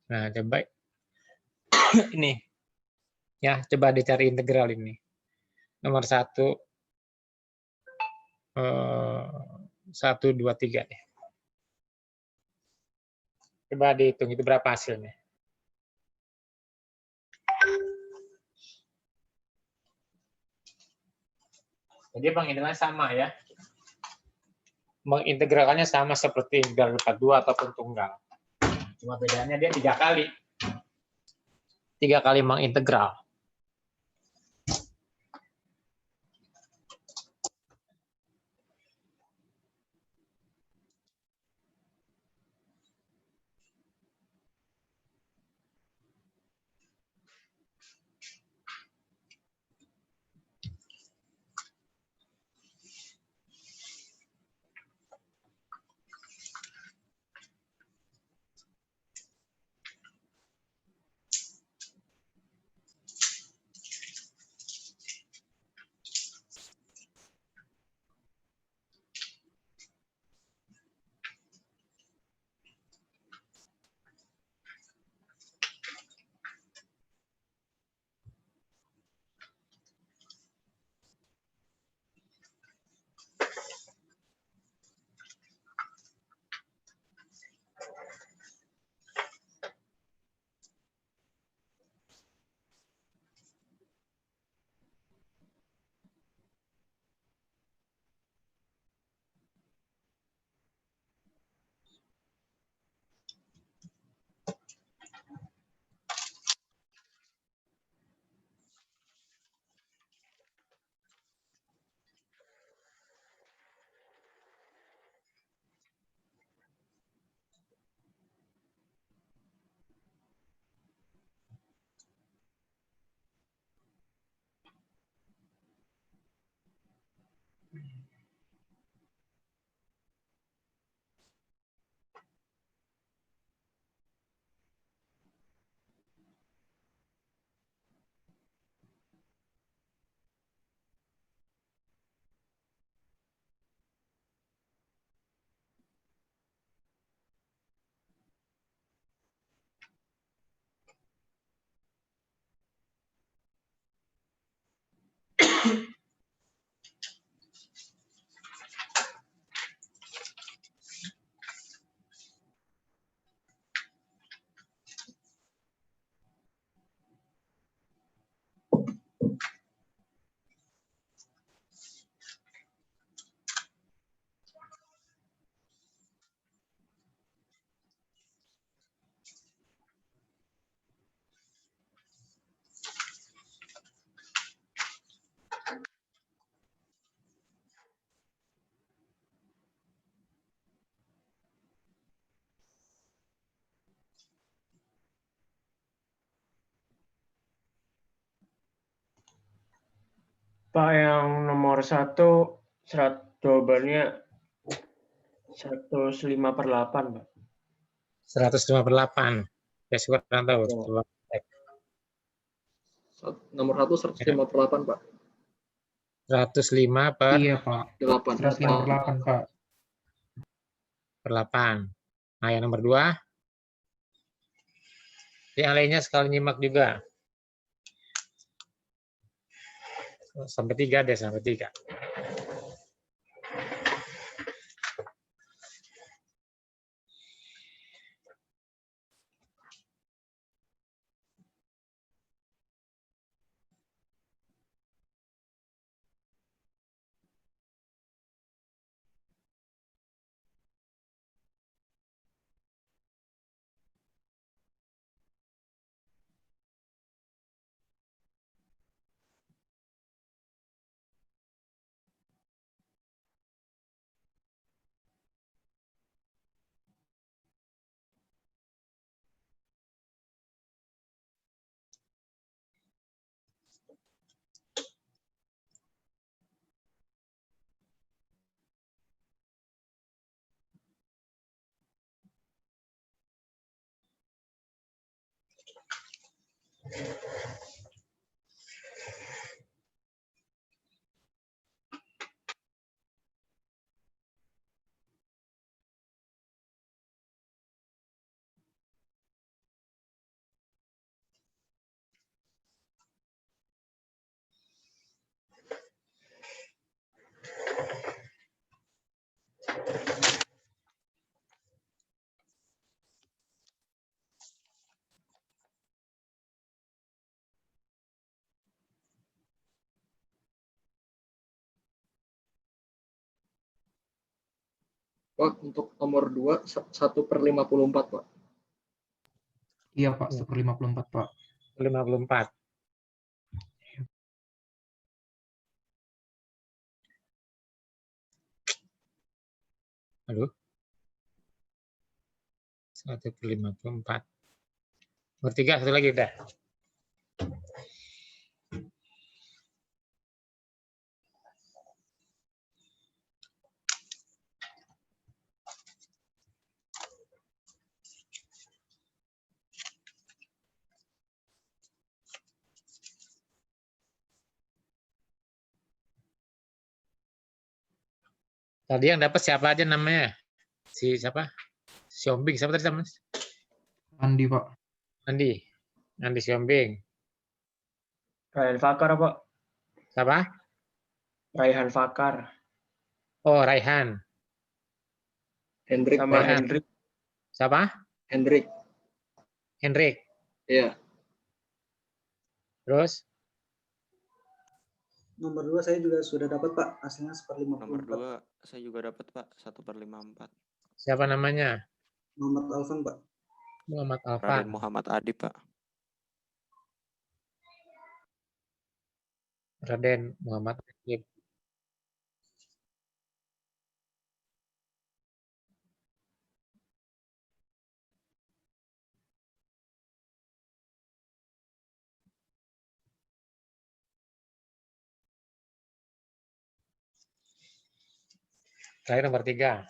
A: Nah, coba ini. Ya, coba dicari integral ini. Nomor 1, 1, 2, 3 deh. Coba dihitung itu berapa hasilnya. Jadi pengintegralnya sama ya. Mengintegralkannya sama seperti integral rupa 2 ataupun tunggal. Cuma bedanya dia 3 kali. 3 kali mengintegral.
B: Pak, yang nomor 1 jawabannya 105/8, Pak.
A: 105/8. Ya, kurang tahu.
F: Nomor 1 105/8, Pak.
A: 105
G: Iya, Pak.
F: 8.
G: 105/8, Pak.
A: per 8. Nah, yang nomor 2. Yang lainnya sekali nyimak juga. Sampai 3 deh, sampai 3.
F: Pak, untuk nomor 2, 1/54, Pak.
G: Iya Pak, 1/54 Pak.
A: 54. Aduh. 1/54. Nomor 3, satu lagi udah. Tadi yang dapat siapa aja namanya? Si siapa? Siombing, siapa tadi namanya?
G: Andi Pak.
A: Andi Siombing.
B: Raihan Fakar, Pak.
A: Siapa?
B: Raihan Fakar.
A: Oh, Raihan.
F: Hendrik,
B: Sama
F: Pak.
B: Hendrik.
A: Siapa?
F: Hendrik.
A: Hendrik.
F: Iya.
A: Terus?
H: Nomor 2 saya juga sudah dapat, Pak. Hasilnya 1/54.
I: Nomor 2 saya juga dapat, Pak. 1/54.
A: Siapa namanya?
H: Muhammad Alfan, Pak.
A: Muhammad Alfan.
I: Raden Muhammad Adib, Pak.
A: Raden Muhammad Adib. Terakhir nomor 3.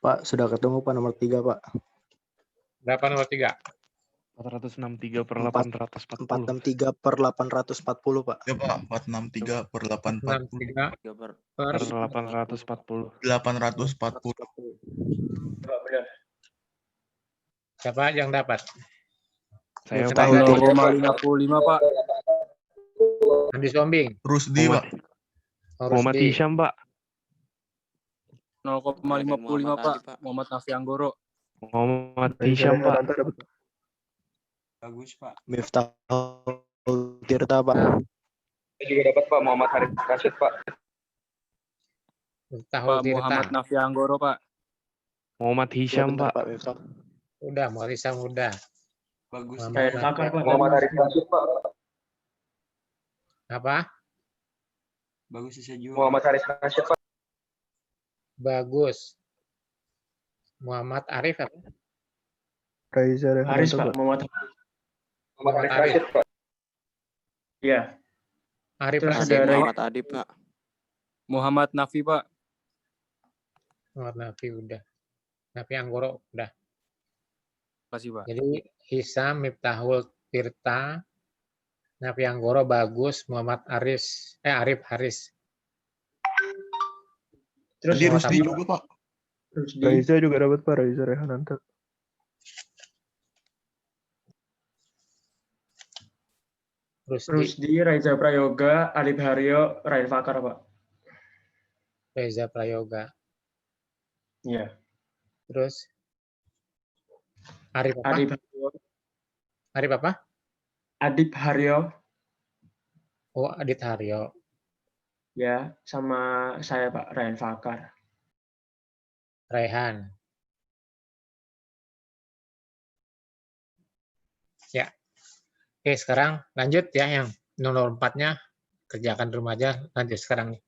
F: Pak, sudah ketemu Pak nomor 3, Pak.
A: Berapa nomor 3?
E: 463 per 840.
F: 463 per 840, Pak.
J: Ya Pak, 463 per 840.
A: 63
E: per
A: per
E: 840.
J: 840.
B: Pak, benar.
A: siapa yang dapat?
E: Saya
A: Sudah
E: Pak.
A: tadi.
F: 0,55, Pak.
A: Andi Sombing.
J: Rusdi Pak.
E: Muhammad
A: Rusdi.
E: Hisham, Pak.
F: 0,55,
I: Muhammad
F: Pak.
I: Adi, Pak.
F: Muhammad Nafi Anggoro.
E: Muhammad Hisham, Pak.
C: Bagus Pak.
F: Miftahul Tirta, Pak.
C: Saya juga dapat Pak Muhammad Haris Rashid Pak.
A: Tahul
F: Pak Muhammad
A: Tirta.
F: Nafi Anggoro, Pak.
E: Muhammad Hisham,
F: Benar,
E: Pak.
F: Miftah.
A: Udah, Marisa udah.
C: Bagus.
A: Muhammad
B: Kayak Fakar, Pak.
C: Muhammad Haris Rashid Pak.
A: Apa?
C: Bagus sisa juga.
B: Muhammad Haris Rashid, Pak.
A: Bagus. Muhammad Arif apa?
E: Raiza
B: Haris, Pak. Muhammad Haris Rashid, Pak. Iya.
A: Arif
B: Terus
A: Rashid.
B: ada
I: Muhammad Adi, Pak.
F: Muhammad Nafi, Pak.
A: Muhammad Nafi udah. Nafi Anggoro udah.
F: Kasih, Pak.
A: Jadi Hisam, Miftahul Tirta, Nafi Anggoro bagus, Muhammad Arif Haris.
B: Terus
J: Tadi
A: Muhammad
J: Rusdi
A: Abdul.
J: juga Pak.
B: Rusdi.
E: Raiza juga dapat, Pak. Raiza Rehananta.
A: Rusdi,
B: Raiza Prayoga, Alif Haryo, Rain Fakar, Pak.
A: Reza Prayoga.
B: Iya.
A: Terus Arif apa?
B: Adib Haryo.
A: Arif apa?
B: Adib Haryo.
A: Oh, Adit Haryo.
B: Ya, sama saya, Pak. Rain Fakar.
A: Rehan. Ya. Oke, sekarang lanjut ya yang nomor 4-nya kerjakan di rumah aja, lanjut sekarang nih.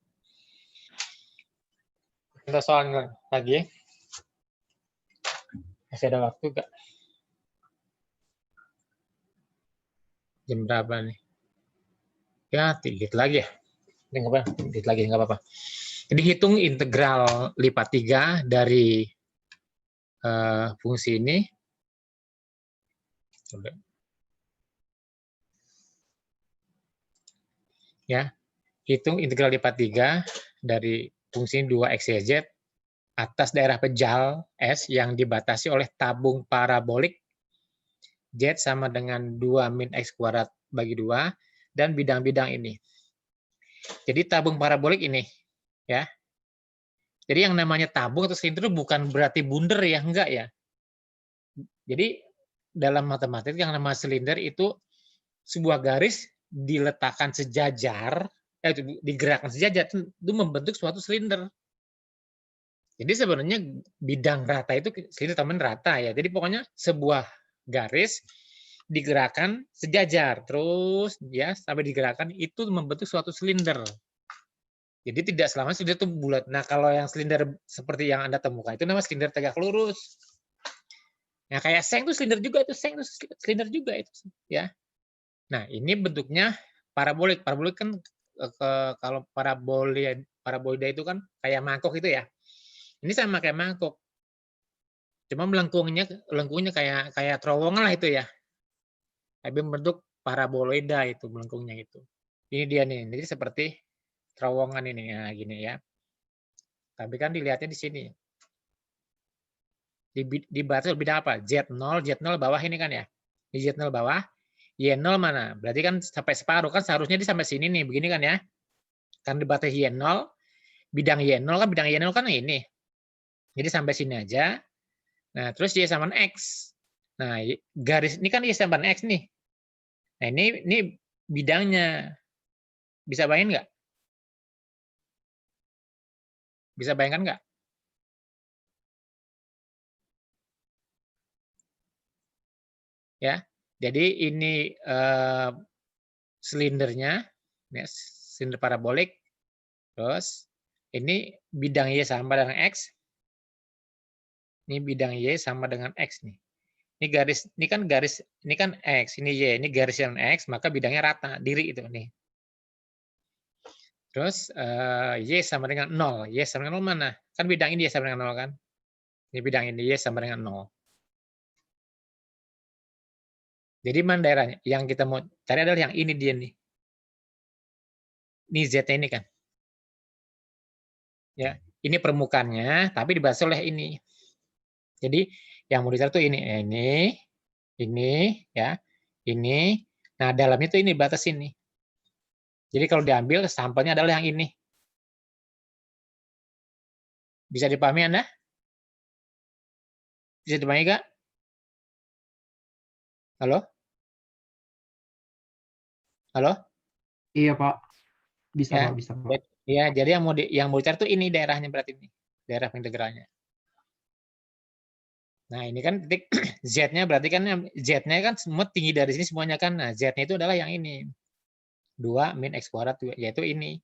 A: Kita soal lagi. Masih ada waktu enggak? Jam berapa nih? Ya, dikit lagi ya. Ini nggak apa-apa, dikit lagi nggak apa-apa. Jadi hitung integral lipat 3 dari fungsi ini. Coba. Ya, hitung integral lipat 3 dari fungsi 2x, y, z atas daerah pejal S yang dibatasi oleh tabung parabolik Z sama dengan 2 min x kuadrat bagi 2 dan bidang-bidang ini. Jadi tabung parabolik ini, ya. Jadi yang namanya tabung atau silinder bukan berarti bundar ya, enggak ya. Jadi dalam matematika yang namanya silinder itu sebuah garis diletakkan sejajar, digerakkan sejajar itu membentuk suatu silinder. Jadi sebenarnya bidang rata itu silinder teman rata ya. Jadi pokoknya sebuah garis digerakkan sejajar terus ya sampai digerakkan itu membentuk suatu silinder. Jadi tidak selamanya silinder itu bulat. Nah, kalau yang silinder seperti yang Anda temukan itu namanya silinder tegak lurus. Nah, kayak seng itu silinder juga, itu seng itu silinder juga itu ya. Nah, ini bentuknya parabolik. Parabolik kan kalau paraboida itu kan kayak mangkok itu ya. Ini sama kayak mangkok. Cuma melengkungnya kayak terowongan lah itu ya. Tapi bentuk paraboloida itu melengkungnya itu. Ini dia nih. Jadi seperti terowongan ini ya gini ya. Tapi kan dilihatnya di sini. Di batas bidang apa? Z0 bawah ini kan ya. Di Z0 bawah, Y0 mana? Berarti kan sampai separuh kan seharusnya di sampai sini nih, begini kan ya. Kan di batas Y0, bidang Y0 kan ini. Jadi sampai sini aja. Nah, terus Y sama X. Nah, garis ini kan Y sama X nih. Nah, ini bidangnya. Bisa bayangin nggak? Bisa bayangkan nggak? Ya, jadi ini silindernya, ya, silinder parabolik. Terus ini bidang Y sama dengan X. Ini bidang Y sama dengan X nih. Ini garis, ini kan X, ini Y, ini garis yang X, maka bidangnya rata, diri itu nih. Terus Y sama dengan 0. Y sama dengan 0 mana? Kan bidang ini Y sama dengan 0 kan? Ini bidang ini Y sama dengan 0. Jadi mana daerahnya? Yang kita mau cari adalah yang ini dia nih. Ini Z-nya ini kan. Ya, ini permukaannya, tapi dibatasi oleh ini. Jadi yang mau dicari itu ini, ya, ini. Nah, dalamnya itu ini batas ini. Jadi kalau diambil sampelnya adalah yang ini. Bisa dipahami Anda? Bisa dipahami Kak? Halo? Halo?
G: Iya Pak. Bisa
A: Ya.
G: Pak, bisa Pak.
A: Ya, jadi yang mau dicari itu ini daerahnya berarti ini. Daerah integralnya. Nah, ini kan titik Z-nya berarti kan Z-nya kan semua tinggi dari sini semuanya kan. Nah, Z-nya itu adalah yang ini. 2 min X kuadrat, yaitu ini.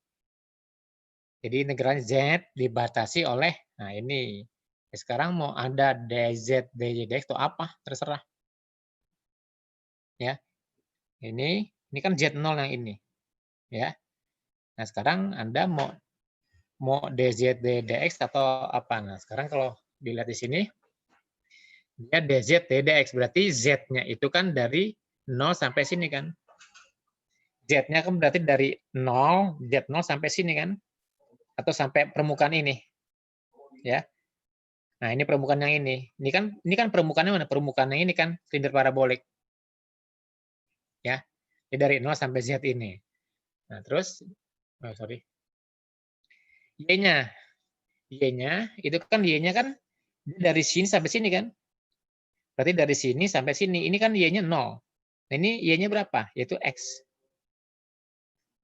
A: Jadi integralnya Z dibatasi oleh, nah ini. Sekarang mau ada DZ, DY, DX itu apa? Terserah. Ya. Ini kan Z0 yang ini. Ya. Nah, sekarang Anda mau DZ, DX atau apa? Nah, sekarang kalau dilihat di sini, dia DZ, DX. Berarti Z-nya itu kan dari 0 sampai sini kan. Z-nya kan berarti dari 0, Z0 sampai sini kan. Atau sampai permukaan ini. Ya. Nah, ini permukaan yang ini. Ini kan permukaannya mana? Permukaan yang ini kan silinder parabolik. Ya. Jadi dari 0 sampai Z ini. Nah, terus Y-nya. Y-nya itu kan Y-nya kan dari sini sampai sini kan. Berarti dari sini sampai sini. Ini kan Y-nya 0. Nah, ini Y-nya berapa? Yaitu X.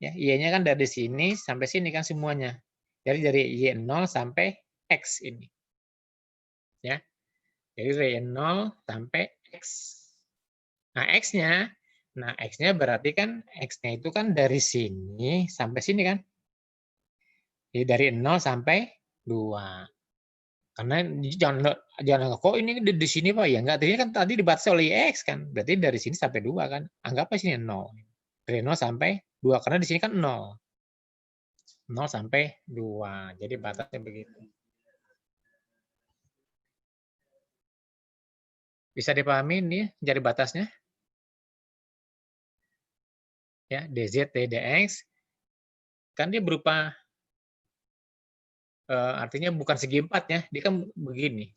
A: Ya, Y-nya kan dari sini sampai sini kan semuanya. Jadi dari Y0 sampai X ini. Ya. Jadi dari 0 sampai X. Nah, X-nya berarti kan X-nya itu kan dari sini sampai sini kan. Jadi dari 0 sampai 2. Karena jangan kok ini di sini Pak ya enggak, tadi kan tadi dibatasi oleh X kan. Berarti dari sini sampai 2 kan. Anggaplah sini 0. Dari 0 sampai 2 karena di sini kan 0. 0 sampai 2. Jadi batasnya begitu. Bisa dipahami ini jadi batasnya? Ya, DZ, DX kan dia berupa artinya bukan segi 4 ya, dia kan begini.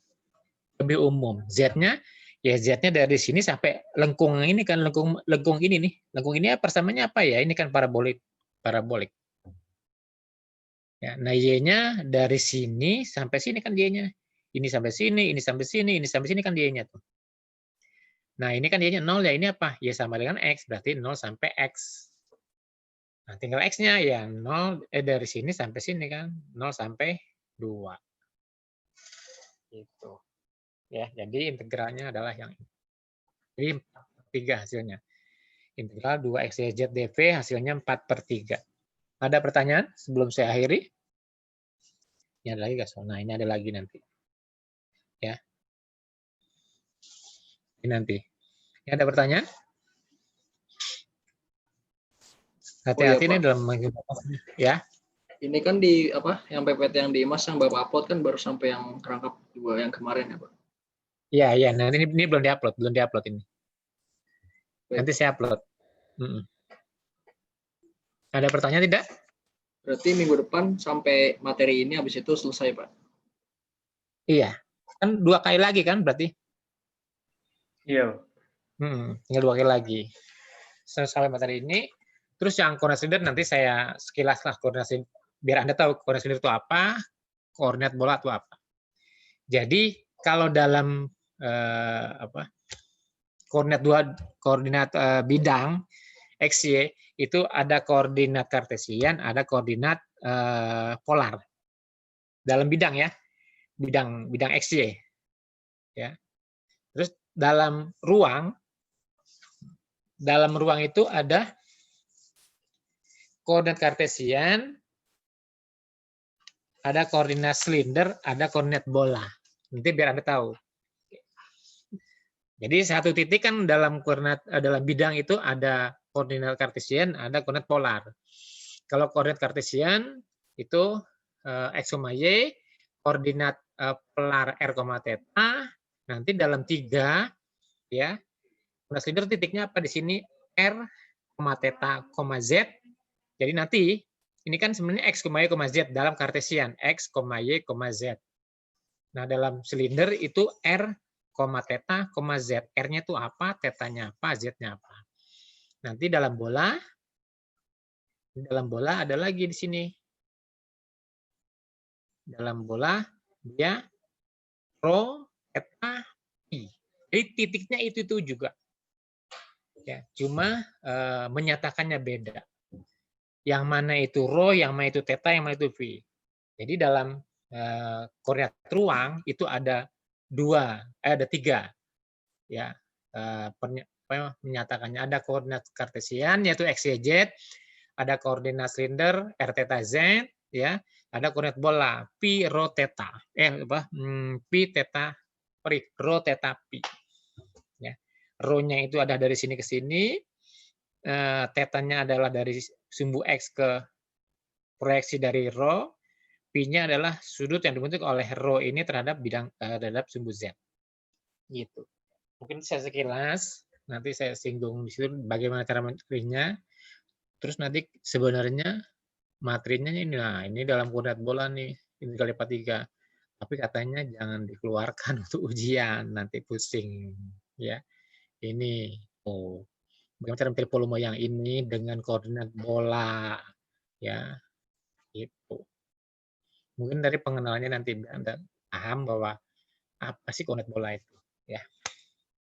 A: Lebih umum. Z-nya ya Z-nya dari sini sampai lengkung ini kan lengkung ini nih. Lengkung ini persamaannya apa ya? Ini kan parabolik. Ya, nah Y-nya dari sini sampai sini kan Y-nya. Ini sampai sini, ini sampai sini, ini sampai sini kan Y-nya tuh. Nah, ini kan Y-nya 0 ya, ini apa? Y sama dengan X, berarti 0 sampai X. Nah, tinggal X-nya ya 0 dari sini sampai sini kan, 0 sampai 2. Gitu. Ya, jadi integralnya adalah yang ini. Jadi 4/3 hasilnya. Integral 2x YZ dV hasilnya 4/3. Ada pertanyaan sebelum saya akhiri? Ini ada lagi guys. Nah, ini ada lagi nanti. Ya. Ini nanti. Ini ada pertanyaan? Hati-hati nih dalam ya.
F: Ini kan di apa? Yang PPT yang di Mas yang Bapak upload kan baru sampai yang kerangkap 2 yang kemarin ya, Pak.
A: Iya. Nah, ini belum diupload ini. Nanti saya upload. Ada pertanyaan tidak?
F: Berarti minggu depan sampai materi ini habis itu selesai, Pak.
A: Iya. Kan 2 kali lagi kan berarti?
B: Iya.
A: Tinggal 2 kali lagi. Sampai materi ini. Terus yang koordinat silinder nanti saya sekilas lah koordinat biar Anda tahu koordinat silinder itu apa, koordinat bola itu apa. Jadi kalau dalam koordinat bidang XY itu ada koordinat kartesian, ada koordinat polar. Dalam bidang ya, bidang XY. Ya. Terus dalam ruang itu ada koordinat kartesian, ada koordinat silinder, ada koordinat bola. Nanti biar Anda tahu. Jadi satu titik kan dalam bidang itu ada koordinat kartesian, ada koordinat polar. Kalau koordinat kartesian itu X, Y, koordinat pelar R, theta, nanti dalam 3 ya. Koordinat silinder titiknya apa di sini? R, theta, Z. Jadi nanti ini kan sebenarnya X, Y, Z dalam Kartesian, X, Y, Z. Nah, dalam silinder itu R, theta, Z. R-nya itu apa, theta-nya apa, Z-nya apa. Nanti dalam bola ada lagi di sini. Dalam bola dia rho, theta, pi. Jadi titiknya itu juga. Ya, cuma menyatakannya beda. Yang mana itu rho, yang mana itu theta, yang mana itu pi. Jadi dalam koordinat ruang itu ada 3 ya, menyatakannya. Ada koordinat kartesian yaitu x, y, z, ada koordinat silinder r, theta, z, ya, ada koordinat bola pi, rho, theta, pi, theta, rho, theta, pi. Ya. Rho-nya itu ada dari sini ke sini, theta-nya adalah dari sumbu x ke proyeksi dari rho, pi-nya adalah sudut yang dibentuk oleh rho ini terhadap terhadap sumbu z. Gitu. Mungkin saya sekilas, nanti saya singgung di situ bagaimana cara materinya. Terus nanti sebenarnya materinya ini, nah ini dalam koordinat bola nih, ini kali 3. Tapi katanya jangan dikeluarkan untuk ujian, nanti pusing. Ya, ini bagaimana cara mencari volume yang ini dengan koordinat bola, ya, itu. Mungkin dari pengenalannya nanti Anda paham bahwa apa sih koordinat bola itu, ya.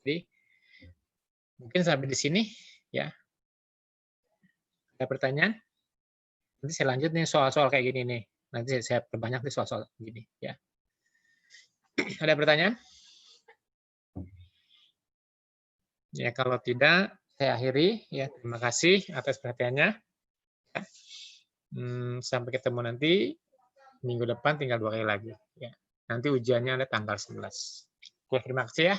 A: Jadi mungkin sampai di sini, ya. Ada pertanyaan? Nanti saya lanjut nih soal-soal kayak gini nih. Nanti saya perbanyak nih soal-soal gini, ya. Ada pertanyaan? Ya, kalau tidak, saya akhiri. Ya, terima kasih atas perhatiannya. Ya. Sampai ketemu nanti minggu depan, tinggal 2 kali lagi. Ya. Nanti ujiannya ada tanggal 11. Oke, terima kasih ya.